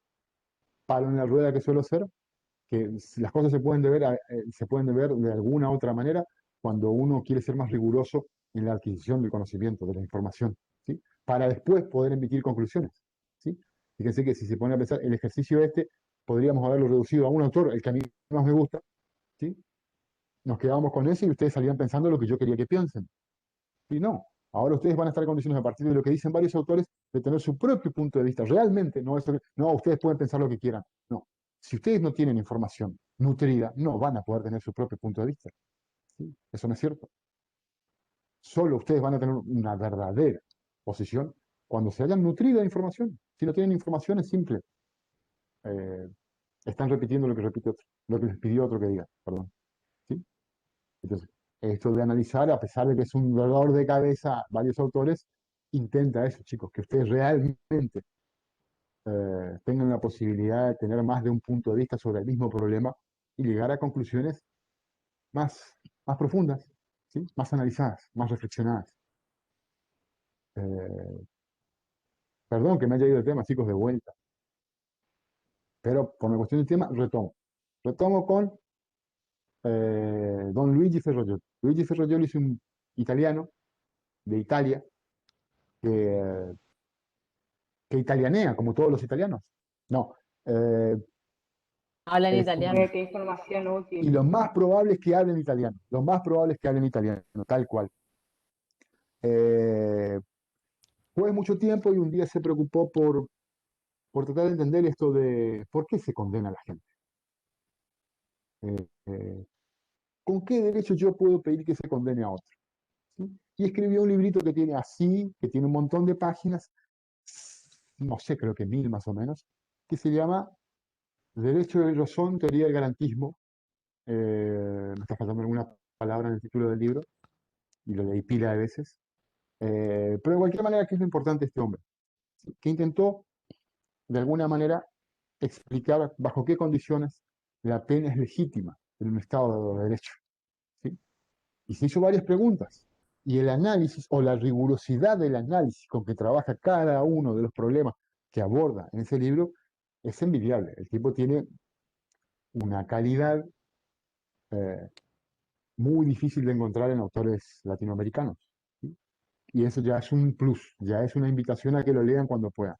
palo en la rueda que suelo ser, que las cosas se pueden ver de alguna otra manera cuando uno quiere ser más riguroso en la adquisición del conocimiento, de la información, ¿sí? Para después poder emitir conclusiones, ¿sí? Fíjense que si se pone a pensar, el ejercicio podríamos haberlo reducido a un autor, el que a mí más me gusta, ¿sí? Nos quedábamos con ese y ustedes salían pensando lo que yo quería que piensen. Y no, ahora ustedes van a estar en condiciones a partir de lo que dicen varios autores de tener su propio punto de vista. Realmente, no, ustedes pueden pensar lo que quieran. No, si ustedes no tienen información nutrida, no van a poder tener su propio punto de vista. ¿Sí? Eso no es cierto. Solo ustedes van a tener una verdadera posición cuando se hayan nutrido de información. Si no tienen información es simple. Eh, Están repitiendo lo que repite otro, lo que les pidió otro que diga, perdón. ¿Sí? Entonces, esto de analizar, a pesar de que es un dolor de cabeza varios autores, intenta eso, chicos, que ustedes realmente tengan la posibilidad de tener más de un punto de vista sobre el mismo problema y llegar a conclusiones más profundas, ¿sí? Más analizadas, más reflexionadas. Eh, Perdón que me haya ido el tema, chicos, de vuelta, pero por una cuestión del tema, retomo. Retomo con don Luigi Ferrajoli. Luigi Ferrajoli es un italiano de Italia que, que italianea, como todos los italianos. No, eh, Habla en es italiano. Qué información y útil. lo más probable es que hablen italiano, lo más probable es que hablen italiano, tal cual. Eh, Fue mucho tiempo y un día se preocupó por tratar de entender esto de por qué se condena a la gente. Eh, eh, ¿Con qué derecho yo puedo pedir que se condene a otro? ¿Sí? Y escribió un librito que tiene un montón de páginas, no sé, creo que 1000 más o menos, que se llama Derecho de razón, teoría del garantismo. Me está faltando alguna palabra en el título del libro, y lo leí pila de veces. Pero de cualquier manera, ¿qué es lo importante de este hombre? ¿Sí? Que intentó, de alguna manera, explicar bajo qué condiciones la pena es legítima en un Estado de Derecho. ¿Sí? Y se hizo varias preguntas. Y el análisis o la rigurosidad del análisis con que trabaja cada uno de los problemas que aborda en ese libro es envidiable. El tipo tiene una calidad eh, muy difícil de encontrar en autores latinoamericanos. ¿Sí? Y eso ya es un plus, ya es una invitación a que lo lean cuando puedan.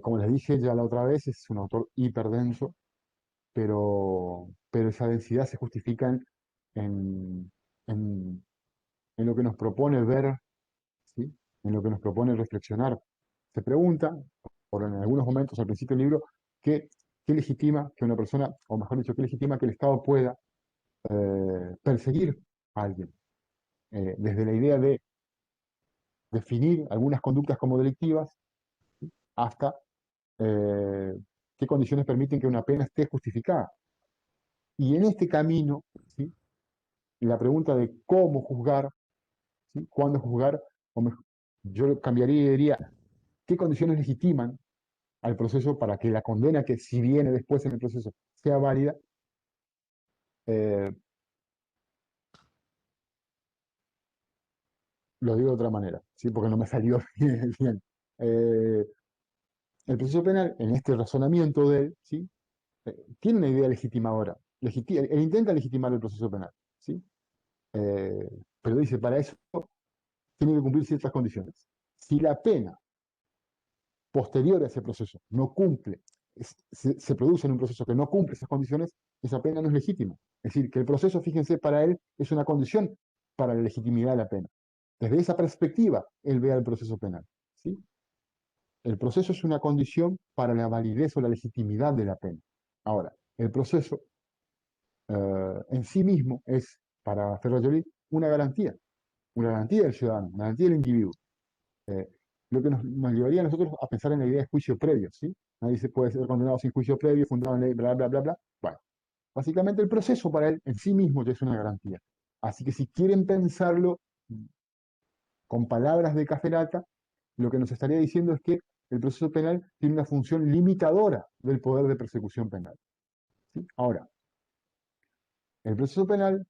Como les dije ya la otra vez, es un autor hiperdenso, pero esa densidad se justifica en, en- en lo que nos propone ver, ¿sí? En lo que nos propone reflexionar. Se pregunta, por en algunos momentos al principio del libro, qué legitima que una persona, o mejor dicho, qué legitima que el Estado pueda perseguir a alguien. Desde la idea de definir algunas conductas como delictivas hasta qué condiciones permiten que una pena esté justificada. Y en este camino, ¿sí? La pregunta de cómo juzgar, ¿sí? Cuándo juzgar, yo cambiaría y diría, ¿qué condiciones legitiman al proceso para que la condena que si viene después en el proceso sea válida? Eh, lo digo de otra manera, ¿sí? Porque no me salió bien. Eh, el proceso penal, en este razonamiento de él, ¿sí? Tiene una idea legitimadora. Él intenta legitimar el proceso penal, ¿sí? Eh, pero dice, para eso tiene que cumplir ciertas condiciones. Si la pena posterior a ese proceso no cumple, se produce en un proceso que no cumple esas condiciones, esa pena no es legítima. Es decir, que el proceso, fíjense, para él es una condición para la legitimidad de la pena. Desde esa perspectiva, él ve al proceso penal, ¿sí? El proceso es una condición para la validez o la legitimidad de la pena. Ahora, el proceso en sí mismo es, para Ferrajoli, una garantía del ciudadano, una garantía del individuo. Eh, lo que nos llevaría a nosotros a pensar en la idea de juicio previo, ¿sí? Nadie se puede ser condenado sin juicio previo, fundado en ley, bla, bla, bla, bla. Bueno, básicamente el proceso para él en sí mismo ya es una garantía. Así que si quieren pensarlo con palabras de Caferata, lo que nos estaría diciendo es que el proceso penal tiene una función limitadora del poder de persecución penal. ¿Sí? Ahora, el proceso penal,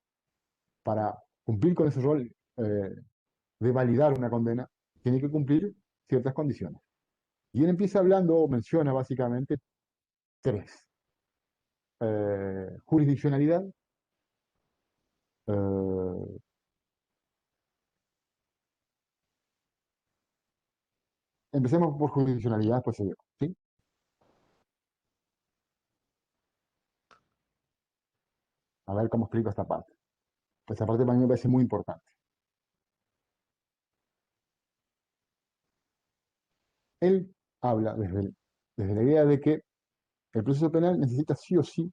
para cumplir con ese rol de validar una condena, tiene que cumplir ciertas condiciones. Y él empieza hablando, o menciona básicamente tres. Jurisdiccionalidad, eh, empecemos por jurisdiccionalidad, pues yo, ¿sí? A ver cómo explico esta parte. Esta parte para mí me parece muy importante. Él habla desde la idea de que el proceso penal necesita sí o sí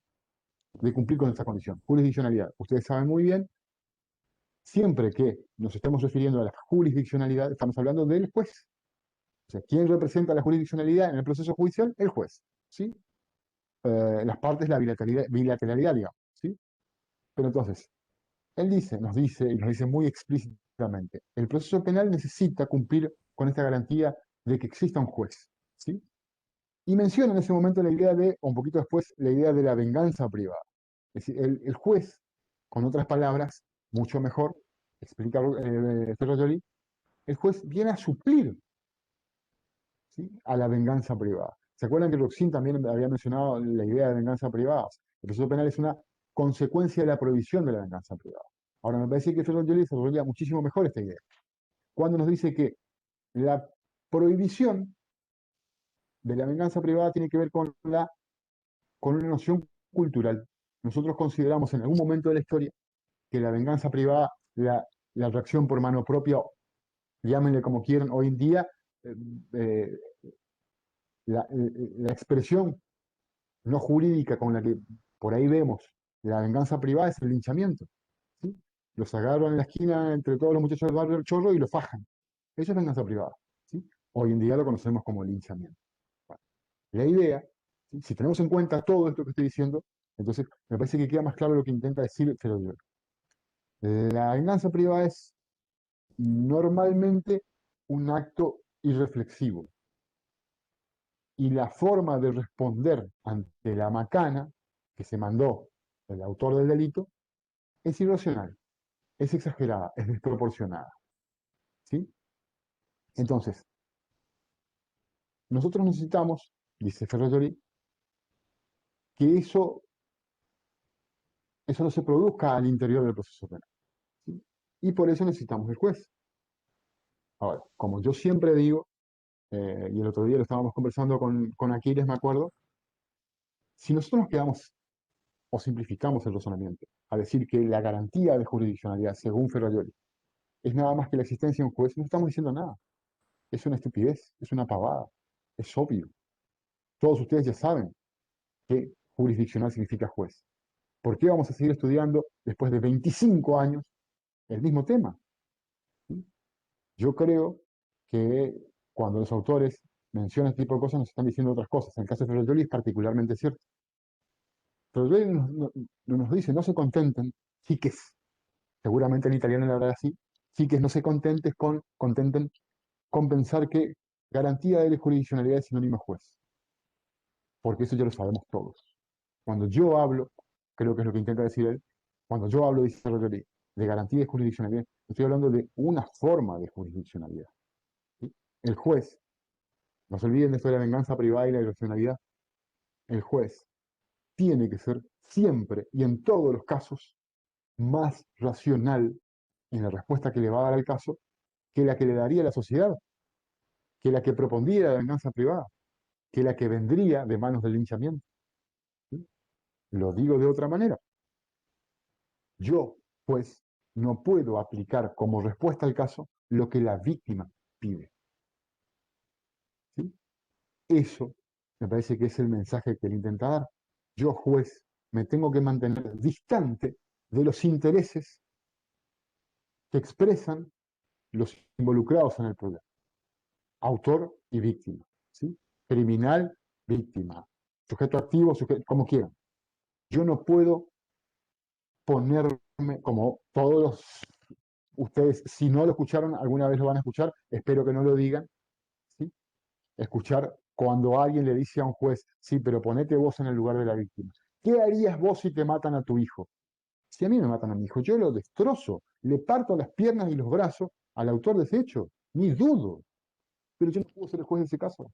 de cumplir con esta condición, jurisdiccionalidad. Ustedes saben muy bien, siempre que nos estemos refiriendo a la jurisdiccionalidad, estamos hablando del juez. O sea, ¿quién representa la jurisdiccionalidad en el proceso judicial? El juez, ¿sí? Las partes, la bilateralidad, digamos, ¿sí? Pero entonces, él nos dice, y nos dice muy explícitamente, el proceso penal necesita cumplir con esta garantía de que exista un juez, ¿sí? Y menciona en ese momento la idea de, o un poquito después, la idea de la venganza privada. Es decir, el juez, con otras palabras, mucho mejor, explica Ferro Joly, el juez viene a suplir, ¿sí?, a la venganza privada. ¿Se acuerdan que Roxin también había mencionado la idea de venganza privada? El proceso penal es una consecuencia de la prohibición de la venganza privada. Ahora, me parece que Ferro Joly desarrolla muchísimo mejor esta idea. Cuando nos dice que la prohibición de la venganza privada tiene que ver con una noción cultural. Nosotros consideramos en algún momento de la historia que la venganza privada, la reacción por mano propia, llámenle como quieran, hoy en día, eh, eh, la expresión no jurídica con la que por ahí vemos la venganza privada es el linchamiento, ¿sí? Los agarran en la esquina entre todos los muchachos del barrio del Chorro y los fajan. Eso es venganza privada, ¿sí? Hoy en día lo conocemos como linchamiento. Bueno, la idea, ¿sí?, si tenemos en cuenta todo esto que estoy diciendo, entonces me parece que queda más claro lo que intenta decir Ferro. La venganza privada es normalmente un acto irreflexivo. Y la forma de responder ante la macana que se mandó el autor del delito es irracional, es exagerada, es desproporcionada, ¿sí? Entonces, nosotros necesitamos, dice Ferrajoli, que eso no se produzca al interior del proceso penal, ¿sí? Y por eso necesitamos el juez. Ahora, como yo siempre digo, y el otro día lo estábamos conversando con Aquiles, me acuerdo, si nosotros nos quedamos o simplificamos el razonamiento a decir que la garantía de jurisdiccionalidad, según Ferrajoli, es nada más que la existencia de un juez, no estamos diciendo nada. Es una estupidez, es una pavada, es obvio. Todos ustedes ya saben que jurisdiccional significa juez. ¿Por qué vamos a seguir estudiando después de 25 años el mismo tema? ¿Sí? Yo creo que cuando los autores mencionan este tipo de cosas nos están diciendo otras cosas. En el caso de Ferrajoli es particularmente cierto. Ferrajoli nos dice, no se contenten, chiques, seguramente en italiano la verdad así, chiques, no se contenten con pensar que garantía de jurisdiccionalidad es sinónimo de juez, porque eso ya lo sabemos todos. Cuando yo hablo, creo que es lo que intenta decir él, cuando yo hablo, dice Rodríguez, de garantía de jurisdiccionalidad, estoy hablando de una forma de jurisdiccionalidad, ¿sí? El juez, no se olviden de esto de la venganza privada y la irracionalidad, el juez tiene que ser siempre y en todos los casos más racional en la respuesta que le va a dar al caso que la que le daría la sociedad, que la que propondría la venganza privada, que la que vendría de manos del linchamiento. ¿Sí? Lo digo de otra manera. Yo, pues, no puedo aplicar como respuesta al caso lo que la víctima pide. ¿Sí? Eso me parece que es el mensaje que él intenta dar. Yo, juez, me tengo que mantener distante de los intereses que expresan los involucrados en el problema. Autor y víctima. ¿Sí? Criminal, víctima. Sujeto activo, como quieran. Yo no puedo ponerme, como todos ustedes, si no lo escucharon, alguna vez lo van a escuchar, espero que no lo digan, escuchar cuando alguien le dice a un juez, sí, pero ponete vos en el lugar de la víctima. ¿Qué harías vos si te matan a tu hijo? Si a mí me matan a mi hijo, yo lo destrozo, le parto las piernas y los brazos al autor de ese hecho, ni dudo. Pero yo no puedo ser el juez de ese caso.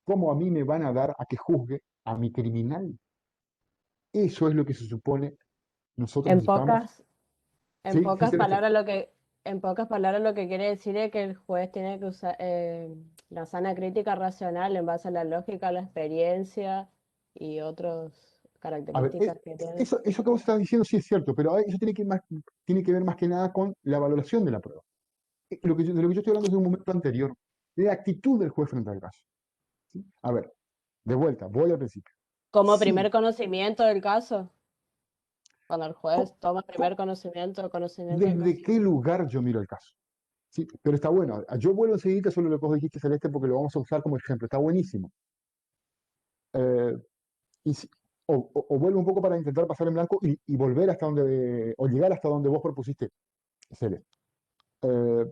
¿Cómo a mí me van a dar a que juzgue a mi criminal? Eso es lo que se supone nosotros En necesitamos. pocas, en Sí, sí, pocas Celeste. palabras en pocas palabras lo que quiere decir es que el juez tiene que usar la sana crítica racional en base a la lógica, la experiencia y otras A ver, características que tiene. eso que vos estás diciendo sí es cierto, pero eso tiene que ver más que nada con la valoración de la prueba. De lo que yo estoy hablando es de un momento anterior, de la actitud del juez frente al caso. ¿Sí? A ver, de vuelta, voy al principio. Como Sí, primer conocimiento del caso, cuando el juez co- toma primer co- conocimiento del ¿desde caso. qué lugar yo miro el caso? Sí, pero está bueno. Yo vuelvo enseguida sobre lo que vos dijiste, Celeste, porque lo vamos a usar como ejemplo. Está buenísimo. Eh, y si- o vuelvo un poco para intentar pasar en blanco y volver hasta donde, o llegar hasta donde vos propusiste, Celeste. Eh,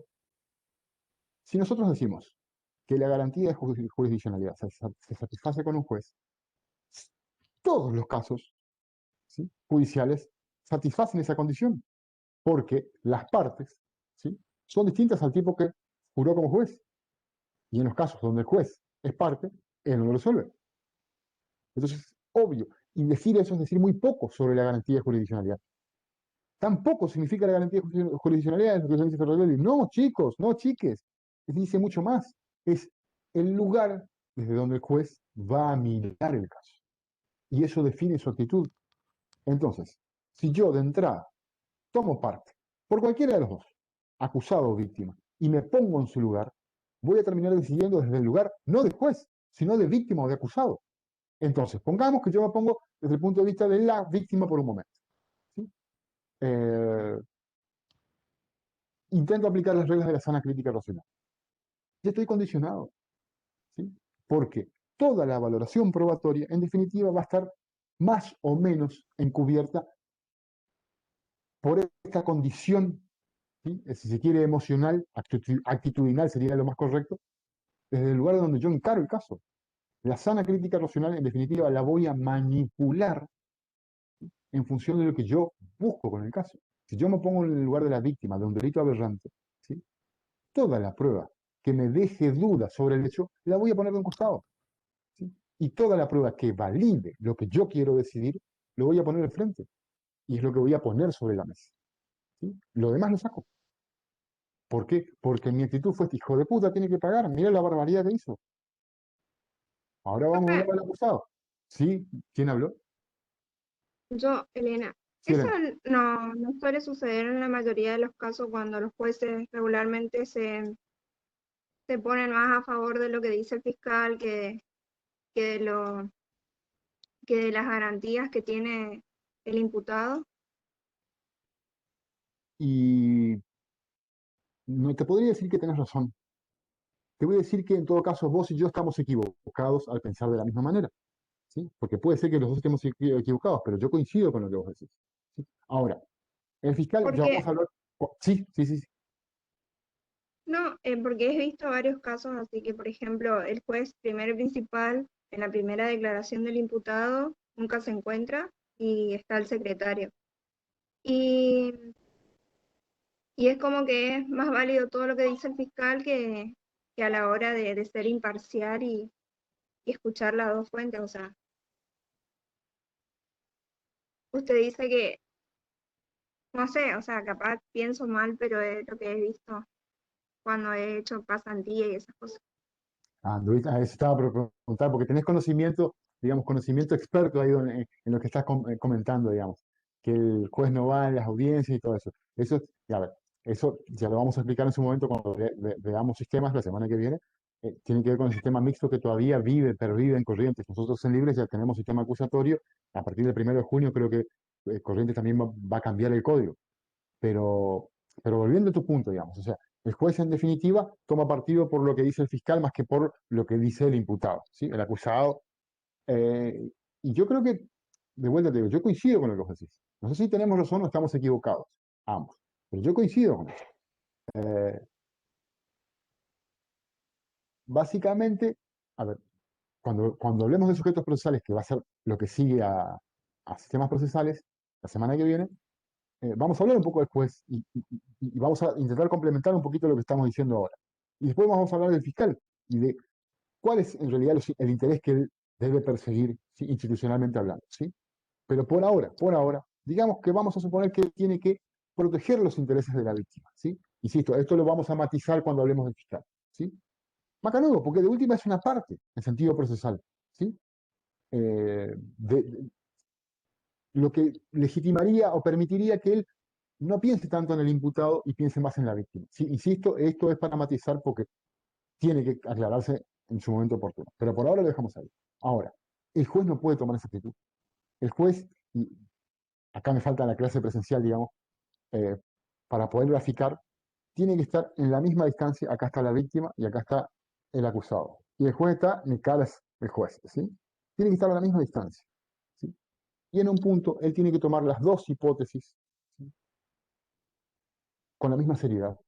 si nosotros decimos que la garantía de jurisdiccionalidad se satisface con un juez, todos los casos, ¿sí?, judiciales satisfacen esa condición, porque las partes, ¿sí?, son distintas al tipo que juró como juez. Y en los casos donde el juez es parte, él no lo resuelve. Entonces, obvio, y decir eso es decir muy poco sobre la garantía de jurisdiccionalidad. Tampoco significa la garantía de jurisdiccionalidad es lo que se dice Ferrarelli. No, chicos, no, chiques. Se dice mucho más. Es el lugar desde donde el juez va a mirar el caso. Y eso define su actitud. Entonces, si yo de entrada tomo parte, por cualquiera de los dos, acusado o víctima, y me pongo en su lugar, voy a terminar decidiendo desde el lugar no del juez, sino de víctima o de acusado. Entonces, pongamos que yo me pongo desde el punto de vista de la víctima por un momento. ¿Sí? Eh, Intento aplicar las reglas de la sana crítica racional. Ya estoy condicionado, ¿sí? Porque toda la valoración probatoria, en definitiva, va a estar más o menos encubierta por esta condición, ¿sí?, si se quiere emocional, actitudinal sería lo más correcto, desde el lugar donde yo encaro el caso. La sana crítica racional, en definitiva, la voy a manipular en función de lo que yo busco con el caso. Si yo me pongo en el lugar de la víctima de un delito aberrante, ¿sí?, toda la prueba que me deje duda sobre el hecho, la voy a poner de un costado. ¿Sí? Y toda la prueba que valide lo que yo quiero decidir, lo voy a poner al frente. Y es lo que voy a poner sobre la mesa. ¿Sí? Lo demás lo saco. ¿Por qué? Porque mi actitud fue, hijo de puta, tiene que pagar. Mira la barbaridad que hizo. Ahora vamos a Profe, hablar del acusado. ¿Sí? ¿Quién habló? yo, Elena, Sí, eso Elena. no suele suceder en la mayoría de los casos cuando los jueces regularmente se ponen más a favor de lo que dice el fiscal que de lo, que de las garantías que tiene el imputado. Y no te podría decir que tenés razón. Te voy a decir que en todo caso vos y yo estamos equivocados al pensar de la misma manera. ¿Sí? Porque puede ser que los dos estemos equivocados, pero yo coincido con lo que vos decís. ¿Sí? Ahora, el fiscal, ya Porque, vamos a hablar. Sí, sí, sí, sí. no, porque he visto varios casos, así que, por ejemplo, el juez primero y principal, en la primera declaración del imputado, nunca se encuentra y está el secretario. Y, y es como que es más válido todo lo que dice el fiscal que a la hora de ser imparcial y escuchar las dos fuentes. O sea, usted dice que, no sé, o sea, capaz pienso mal, pero es lo que he visto cuando he hecho pasantía y esas cosas. Ah, Luis, eso estaba por preguntar, porque tenés conocimiento, digamos, conocimiento experto ahí en lo que estás comentando, digamos, que el juez no va a las audiencias y todo eso. Eso, ya ver, eso ya lo vamos a explicar en su momento cuando veamos sistemas la semana que viene. Tiene que ver con el sistema mixto que todavía pervive en Corrientes. Nosotros en Libres ya tenemos sistema acusatorio. A partir del 1 de junio creo que Corrientes también va a cambiar el código. Pero, pero volviendo a tu punto, digamos, o sea, el juez en definitiva toma partido por lo que dice el fiscal más que por lo que dice el imputado, ¿sí? El acusado. eh, y yo creo que, de vuelta te digo, yo coincido con lo que vos decís. No sé si tenemos razón o estamos equivocados, ambos. Pero yo coincido con eso. Eh, básicamente, a ver, cuando hablemos de sujetos procesales, que va a ser lo que sigue a sistemas procesales, la semana que viene, vamos a hablar un poco del juez y vamos a intentar complementar un poquito lo que estamos diciendo ahora. Y después vamos a hablar del fiscal y de cuál es en realidad el interés que él debe perseguir, ¿sí? Institucionalmente hablando, ¿sí? Pero por ahora, digamos que vamos a suponer que él tiene que proteger los intereses de la víctima, ¿sí? Insisto, esto lo vamos a matizar cuando hablemos del fiscal, ¿sí? Macanudo, porque de última es una parte en sentido procesal, ¿sí? Lo que legitimaría o permitiría que él no piense tanto en el imputado y piense más en la víctima. Sí, insisto, esto es para matizar porque tiene que aclararse en su momento oportuno. Pero por ahora lo dejamos ahí. Ahora, el juez no puede tomar esa actitud. El juez, y acá me falta la clase presencial, digamos, eh, para poder graficar, tiene que estar en la misma distancia. Acá está la víctima y acá está el acusado. Y el juez está, ni cara es el juez, ¿sí? Tiene que estar a la misma distancia, ¿sí? Y en un punto, él tiene que tomar las dos hipótesis, ¿sí? Con la misma seriedad.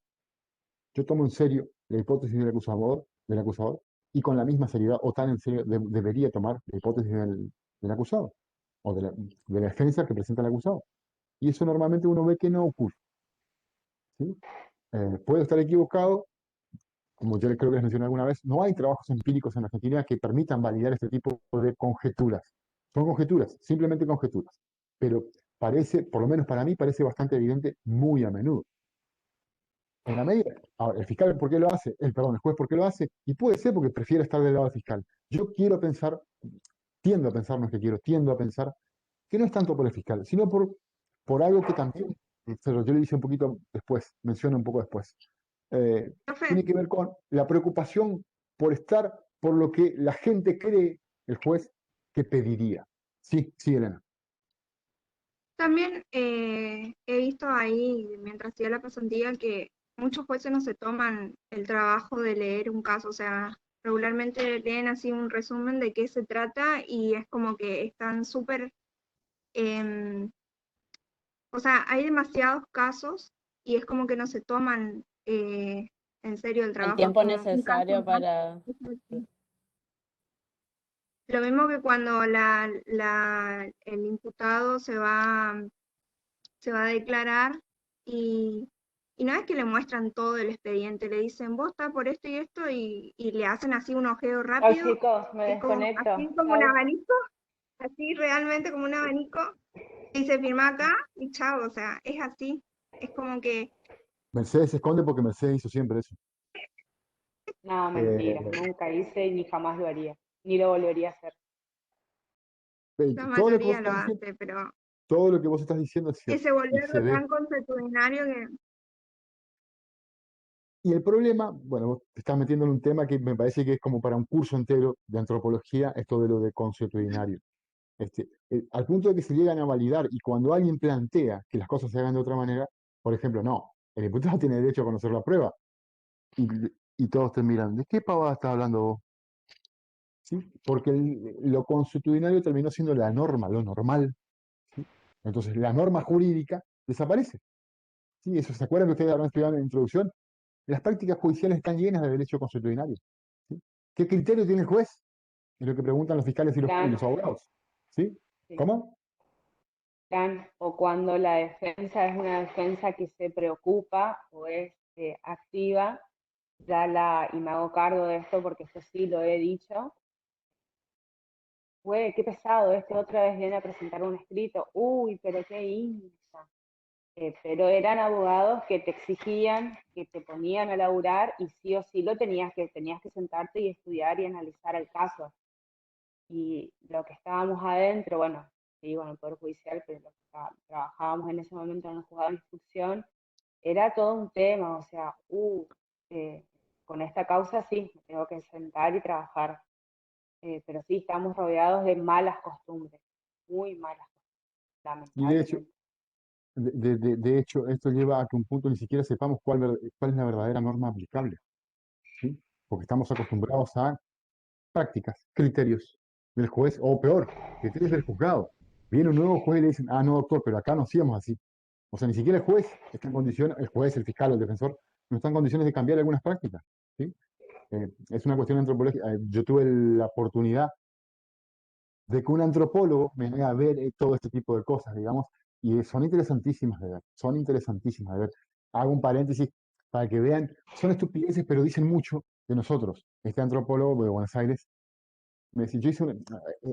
Yo tomo en serio la hipótesis del acusador y con la misma seriedad o tan en serio debería tomar la hipótesis del acusado o de la defensa que presenta el acusado. Y eso normalmente uno ve que no ocurre, ¿sí? Puedo estar equivocado, como yo creo que les mencioné alguna vez, no hay trabajos empíricos en Argentina que permitan validar este tipo de conjeturas. Son conjeturas, simplemente conjeturas. Pero parece, por lo menos para mí, parece bastante evidente muy a menudo. En la medida, ahora, el fiscal, ¿por qué lo hace? El juez, ¿por qué lo hace? Y puede ser porque prefiere estar del lado del fiscal. Yo quiero pensar, tiendo a pensar, no es que quiero, tiendo a pensar que no es tanto por el fiscal, sino por algo que también, pero yo le hice un poquito después, menciono un poco después. Tiene Profe, que ver con la preocupación por estar por lo que la gente cree el juez que pediría. Sí, sí, Elena. también he visto ahí, mientras hacía la pasantía, que muchos jueces no se toman el trabajo de leer un caso, o sea, regularmente leen así un resumen de qué se trata y es como que están súper, em, o sea, hay demasiados casos y es como que no se toman en serio el El trabajo, es tiempo como un caso necesario más. para... Lo mismo que cuando el imputado se va a declarar y, y no es que le muestran todo el expediente, le dicen, vos estás por esto y le hacen así un ojeo Chao rápido, chicos, me es como, desconecto. así como un Chao. abanico, así realmente como un abanico, y se firma acá y chao, o sea, es así, es como que Mercedes se esconde porque Mercedes hizo siempre eso. No, mentira, Eh, nunca hice y ni jamás lo haría, ni lo volvería a hacer. la todo lo que vos mayoría lo estás diciendo, hace, pero todo lo que vos estás diciendo es cierto se volvió y se algo ve. tan consuetudinario que Y el problema, bueno, vos te estás metiendo en un tema que me parece que es como para un curso entero de antropología, esto de lo de consuetudinario. Al punto de que se llegan a validar y cuando alguien plantea que las cosas se hagan de otra manera, por ejemplo, no, el imputado tiene derecho a conocer la prueba y, y todos te miran, ¿de qué pavada estás hablando vos? ¿Sí? Porque lo consuetudinario terminó siendo la norma, lo normal, ¿sí? Entonces la norma jurídica desaparece. ¿Sí? Eso, ¿se acuerdan que ustedes habrán estudiado en la introducción? Las prácticas judiciales están llenas de derecho consuetudinario. ¿Sí? ¿Qué criterio tiene el juez? Es lo que preguntan los fiscales y Plan, los abogados. ¿Sí? sí, ¿Cómo? plan, o cuando la defensa es una defensa que se preocupa o es activa, y me hago cargo de esto porque yo sí lo he dicho. Güey, qué pesado, otra vez viene a presentar un escrito. Uy, pero qué hincha. Pero eran abogados que te exigían, que te ponían a laburar y sí o sí tenías que sentarte y estudiar y analizar el caso. Y lo que estábamos adentro, bueno, digo en el Poder Judicial, pero lo que trabajábamos en ese momento en el juzgado de instrucción, era todo un tema, o sea, con esta causa sí, me tengo que sentar y trabajar. Pero sí, estamos rodeados de malas costumbres, muy malas costumbres, Y de hecho, lamentablemente. de hecho, esto lleva a que un punto ni siquiera sepamos cuál es la verdadera norma aplicable, ¿sí? Porque estamos acostumbrados a prácticas, criterios del juez, o peor, criterios del juzgado. Viene un nuevo juez y le dicen, ah, no, doctor, pero acá no hacíamos así. O sea, ni siquiera el juez está en condiciones, el juez, el fiscal o el defensor, no está en condiciones de cambiar algunas prácticas, ¿sí? es una cuestión antropológica. Yo tuve la oportunidad de que un antropólogo me haga ver todo este tipo de cosas, digamos, y son interesantísimas de ver, son interesantísimas de ver. Hago un paréntesis para que vean, son estupideces, pero dicen mucho de nosotros. Este antropólogo de Buenos Aires me decía,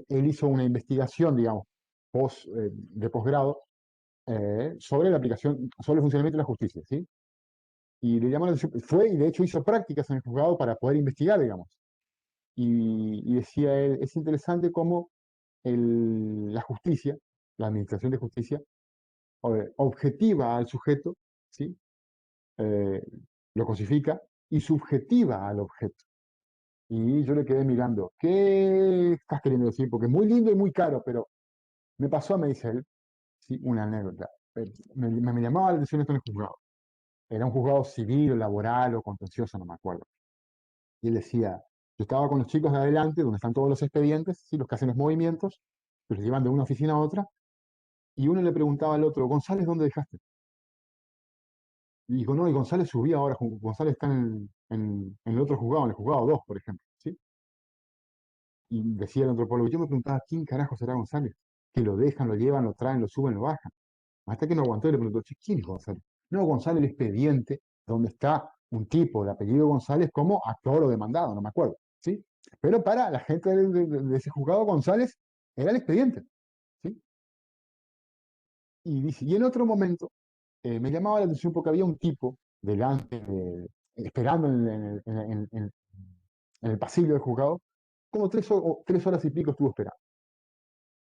él hizo una investigación, digamos, de posgrado sobre la aplicación, sobre el funcionamiento de la justicia, ¿sí? Y le llamó la atención, fue y de hecho hizo prácticas en el juzgado para poder investigar, digamos. Y decía él, es interesante cómo la justicia, la administración de justicia, objetiva al sujeto, ¿sí? Eh, lo cosifica y subjetiva al objeto. Y yo le quedé mirando, ¿qué estás queriendo decir? Porque es muy lindo y muy caro, pero me pasó, me dice él, ¿sí? Una anécdota. Me llamaba la atención esto en el juzgado. Era un juzgado civil o laboral o contencioso, no me acuerdo. Y él decía, yo estaba con los chicos de adelante, donde están todos los expedientes, ¿sí? Los que hacen los movimientos, que los llevan de una oficina a otra, y uno le preguntaba al otro, González, ¿dónde dejaste? Y dijo, no, y González subía ahora, González está en el otro juzgado, en el juzgado 2, por ejemplo, ¿sí? Y decía el antropólogo, yo me preguntaba, ¿quién carajo será González? Que lo dejan, lo llevan, lo traen, lo suben, lo bajan. Hasta que no aguantó y le preguntó, ¿quién es González? No, González el expediente, donde está un tipo de apellido González como actor o demandado, no me acuerdo, ¿sí? Pero para la gente de ese juzgado, González era el expediente, ¿sí? Y dice, y en otro momento me llamaba la atención porque había un tipo delante, esperando en el pasillo del juzgado, como 3 horas y pico estuvo esperando.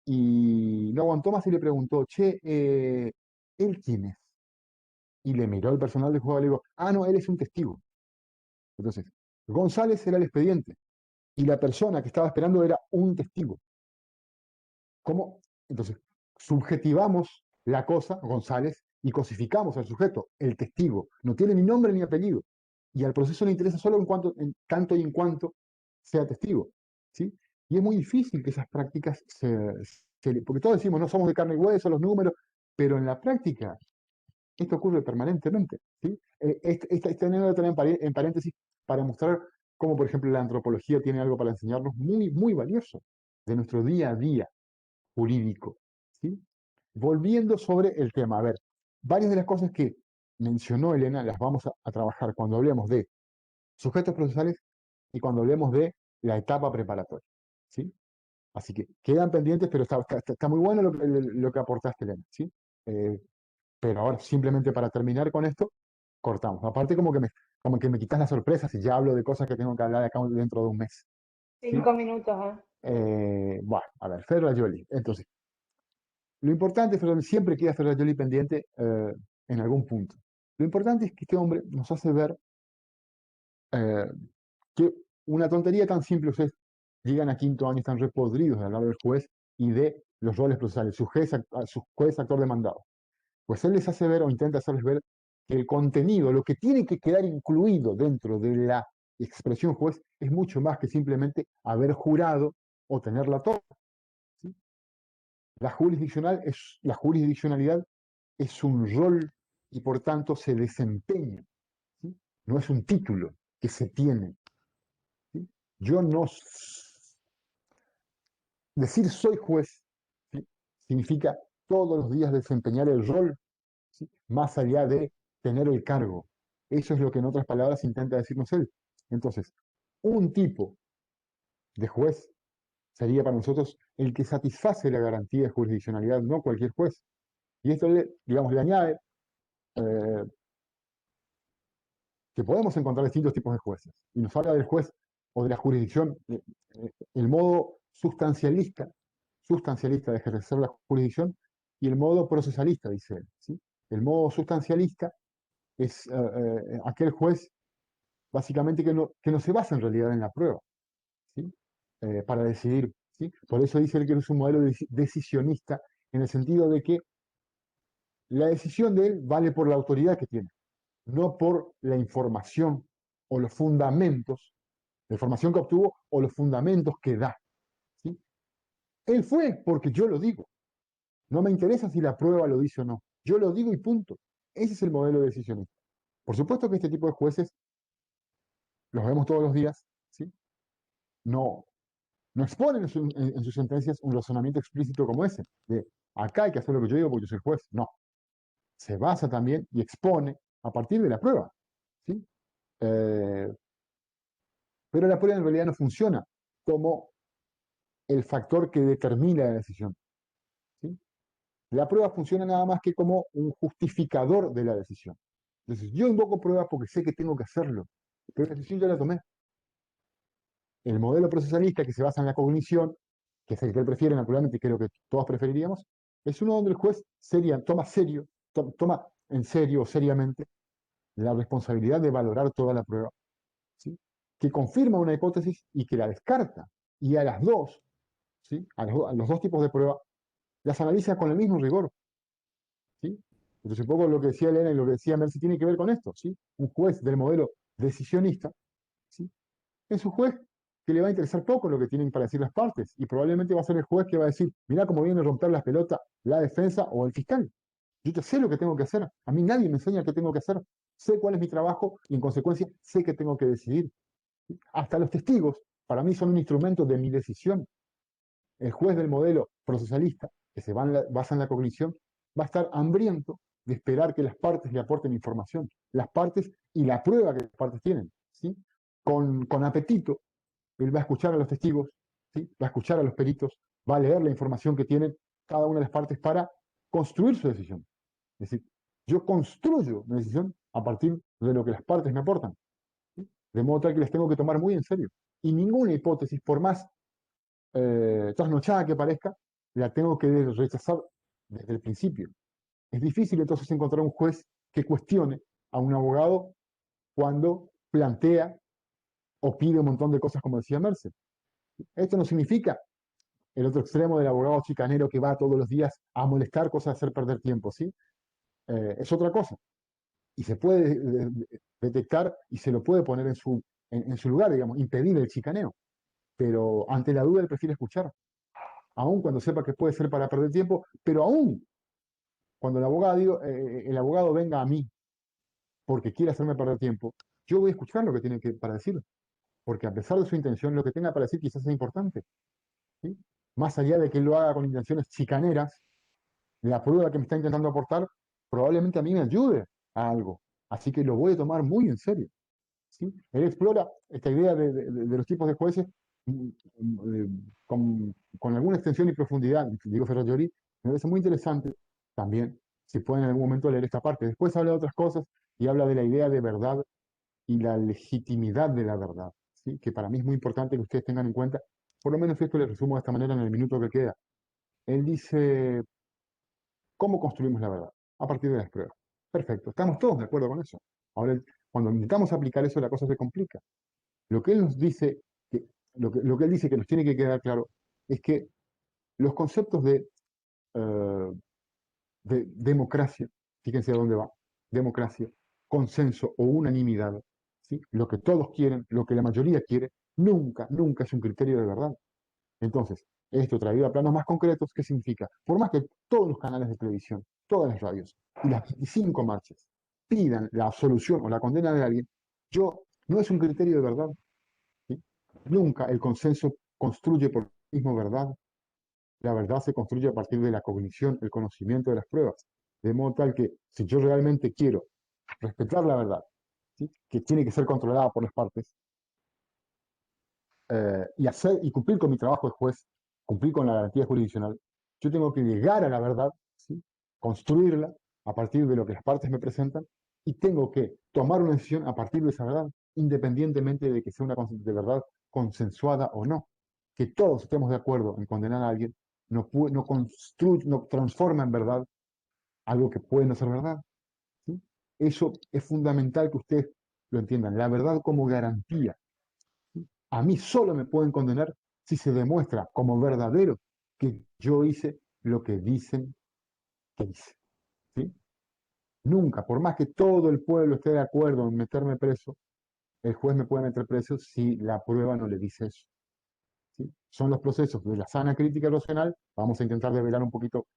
Y no aguantó más y le preguntó, che, ¿él quién es? Y le miró al personal del juzgado y le dijo, ah, no, él es un testigo. Entonces, González era el expediente y la persona que estaba esperando era un testigo. ¿Cómo? Entonces, subjetivamos la cosa, González, y cosificamos al sujeto, el testigo. No tiene ni nombre ni apellido. Y al proceso le interesa solo en tanto y en cuanto sea testigo, ¿sí? Y es muy difícil que esas prácticas porque todos decimos, no somos de carne y hueso, los números, pero en la práctica esto ocurre permanentemente, ¿sí? Esta anécdota en paréntesis para mostrar cómo, por ejemplo, la antropología tiene algo para enseñarnos muy, muy valioso de nuestro día a día jurídico, ¿sí? Volviendo sobre el tema, a ver, varias de las cosas que mencionó Elena las vamos a trabajar cuando hablemos de sujetos procesales y cuando hablemos de la etapa preparatoria, ¿sí? Así que quedan pendientes, pero está muy bueno lo que aportaste, Elena, ¿sí? Pero ahora, simplemente para terminar con esto, cortamos. Aparte, como que me quitas la sorpresa si ya hablo de cosas que tengo que hablar acá dentro de un mes, ¿sí? 5 minutos, Bueno, a ver, Ferrajoli. Entonces, lo importante, siempre queda Ferrajoli pendiente en algún punto. Lo importante es que este hombre nos hace ver eh, que una tontería tan simple, ustedes llegan a quinto año, están repodridos de hablar del juez y de los roles procesales, su juez, actor, demandado. Pues él les hace ver o intenta hacerles ver que el contenido, lo que tiene que quedar incluido dentro de la expresión juez, es mucho más que simplemente haber jurado o tener la torre, ¿sí? La jurisdiccionalidad es un rol y por tanto se desempeña, ¿sí? No es un título que se tiene, ¿sí? Yo no decir soy juez, ¿sí? Significa todos los días desempeñar el rol, ¿sí? Más allá de tener el cargo. Eso es lo que en otras palabras intenta decirnos él. Entonces, un tipo de juez sería para nosotros el que satisface la garantía de jurisdiccionalidad, no cualquier juez. Y esto, digamos, le añade eh, que podemos encontrar distintos tipos de jueces. Y nos habla del juez o de la jurisdicción, el modo sustancialista de ejercer la jurisdicción y el modo procesalista, dice él, ¿sí? El modo sustancialista es aquel juez básicamente que no se basa en realidad en la prueba, ¿sí? Para decidir, ¿sí? Por eso dice él que es un modelo decisionista en el sentido de que la decisión de él vale por la autoridad que tiene, no por la información o los fundamentos, la información que obtuvo o los fundamentos que da, ¿sí? Él fue porque yo lo digo. No me interesa si la prueba lo dice o no. Yo lo digo y punto. Ese es el modelo decisionista. Por supuesto que este tipo de jueces los vemos todos los días, ¿sí? No, no exponen en sus sentencias un razonamiento explícito como ese, de acá hay que hacer lo que yo digo porque yo soy juez. No, se basa también y expone a partir de la prueba, ¿sí? Eh, pero la prueba en realidad no funciona como el factor que determina la decisión, ¿sí? La prueba funciona nada más que como un justificador de la decisión. Entonces, yo invoco pruebas porque sé que tengo que hacerlo, pero la decisión ya la tomé. El modelo procesalista que se basa en la cognición, que es el que él prefiere naturalmente y que es lo que todos preferiríamos, es uno donde el juez toma en serio o seriamente la responsabilidad de valorar toda la prueba, ¿sí? Que confirma una hipótesis y que la descarta. Y a las dos, ¿sí? A los dos tipos de prueba, las analiza con el mismo rigor, ¿sí? Entonces, un poco lo que decía Elena y lo que decía Mercy tiene que ver con esto, ¿sí? Un juez del modelo decisionista, ¿sí? Es un juez que le va a interesar poco lo que tienen para decir las partes y probablemente va a ser el juez que va a decir, mirá cómo viene a romper las pelotas la defensa o el fiscal. Yo ya sé lo que tengo que hacer. A mí nadie me enseña qué tengo que hacer. Sé cuál es mi trabajo y en consecuencia sé que tengo que decidir. Hasta los testigos, para mí, son un instrumento de mi decisión. El juez del modelo procesalista, que basa en la cognición, va a estar hambriento de esperar que las partes le aporten información. Las partes y la prueba que las partes tienen, ¿sí? Con apetito, él va a escuchar a los testigos, ¿sí? Va a escuchar a los peritos, va a leer la información que tienen cada una de las partes para construir su decisión. Es decir, yo construyo mi decisión a partir de lo que las partes me aportan, ¿sí? De modo tal que les tengo que tomar muy en serio. Y ninguna hipótesis, por más trasnochada que parezca, la tengo que rechazar desde el principio. Es difícil entonces encontrar un juez que cuestione a un abogado cuando plantea o pide un montón de cosas, como decía Merce. Esto no significa el otro extremo del abogado chicanero que va todos los días a molestar cosas, a hacer perder tiempo, ¿sí? Es otra cosa. Y se puede detectar y se lo puede poner en su lugar, digamos, impedir el chicaneo. Pero ante la duda él prefiere escuchar, aun cuando sepa que puede ser para perder tiempo, pero aún cuando el abogado venga a mí porque quiere hacerme perder tiempo, yo voy a escuchar lo que tiene para decir, porque a pesar de su intención, lo que tenga para decir quizás sea importante, ¿sí? Más allá de que él lo haga con intenciones chicaneras, la prueba que me está intentando aportar probablemente a mí me ayude a algo. Así que lo voy a tomar muy en serio, ¿sí? Él explora esta idea de los tipos de jueces mm, con alguna extensión y profundidad. Diego Ferrajoli me parece muy interesante también, si pueden en algún momento leer esta parte. Después habla de otras cosas y habla de la idea de verdad y la legitimidad de la verdad, ¿sí? Que para mí es muy importante que ustedes tengan en cuenta. Por lo menos esto le resumo de esta manera en el minuto que queda. Él dice, ¿cómo construimos la verdad? A partir de las pruebas. Perfecto, estamos todos de acuerdo con eso. Ahora, cuando intentamos aplicar eso, la cosa se complica. Lo que él nos dice, lo que él dice que nos tiene que quedar claro, es que los conceptos eh, de democracia, fíjense a dónde va, democracia, consenso o unanimidad, ¿sí? Lo que todos quieren, lo que la mayoría quiere, nunca, nunca es un criterio de verdad. Entonces, esto traído a planos más concretos, ¿qué significa? Por más que todos los canales de televisión, todas las radios y las 25 marchas pidan la absolución o la condena de alguien, no es un criterio de verdad, ¿sí? Nunca el consenso construye por sí mismo verdad. La verdad se construye a partir de la cognición, el conocimiento de las pruebas. De modo tal que si yo realmente quiero respetar la verdad, ¿sí? Que tiene que ser controlada por las partes, y cumplir con mi trabajo de juez, cumplir con la garantía jurisdiccional, yo tengo que llegar a la verdad, ¿sí? Construirla a partir de lo que las partes me presentan y tengo que tomar una decisión a partir de esa verdad, independientemente de que sea una de verdad consensuada o no. Que todos estemos de acuerdo en condenar a alguien no transforma en verdad algo que puede no ser verdad, ¿sí? Eso es fundamental que ustedes lo entiendan. La verdad como garantía. A mí solo me pueden condenar si se demuestra como verdadero que yo hice lo que dicen que hice, ¿sí? Nunca, por más que todo el pueblo esté de acuerdo en meterme preso, el juez me puede meter preso si la prueba no le dice eso, ¿sí? Son los procesos de la sana crítica racional. Vamos a intentar develar un poquito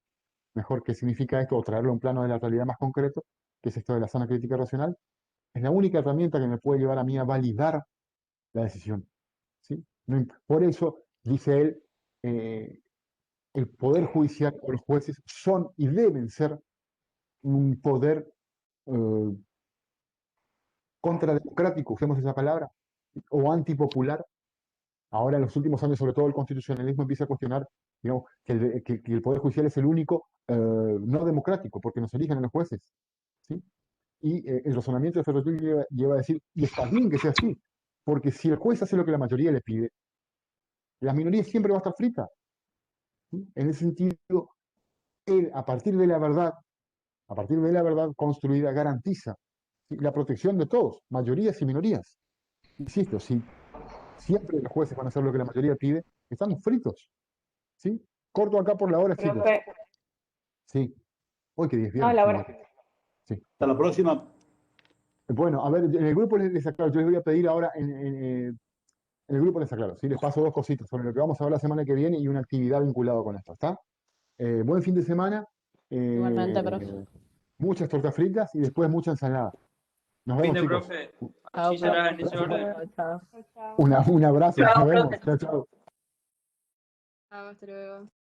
mejor qué significa esto o traerlo a un plano de la realidad más concreto, que es esto de la sana crítica racional. Es la única herramienta que me puede llevar a mí a validar la decisión. ¿Sí? Por eso, dice él, el poder judicial o los jueces son y deben ser un poder eh, contrademocrático, usemos esa palabra, o antipopular. Ahora, en los últimos años, sobre todo el constitucionalismo empieza a cuestionar, digamos, que el poder judicial es el único no democrático, porque nos eligen a los jueces. ¿Sí? Y el razonamiento de Ferroturi lleva a decir, y está bien que sea así, porque si el juez hace lo que la mayoría le pide, la minoría siempre va a estar frita. ¿Sí? En ese sentido, él, a partir de la verdad construida, garantiza, ¿sí?, la protección de todos, mayorías y minorías. Insisto, si siempre los jueces van a hacer lo que la mayoría pide, estamos fritos. ¿Sí? Corto acá por la hora, chicos. Profe, Sí. Hoy que 10 no, viernes. Laura. Sí. Hasta la próxima. Bueno, a ver, en el grupo les aclaro, yo les voy a pedir ahora en el grupo les aclaro, ¿sí? Les paso dos cositas sobre lo que vamos a ver la semana que viene y una actividad vinculada con esto, ¿está? Buen fin de semana, Igualmente, profe. muchas tortas fritas y después mucha ensalada. Nos Fin vemos, de chicos. profe. Chao, Así será en profe. ese orden. Chao, chao. Chao, chao. Un abrazo, Chao, nos vemos. profe. Chao, chao. Chao, hasta luego.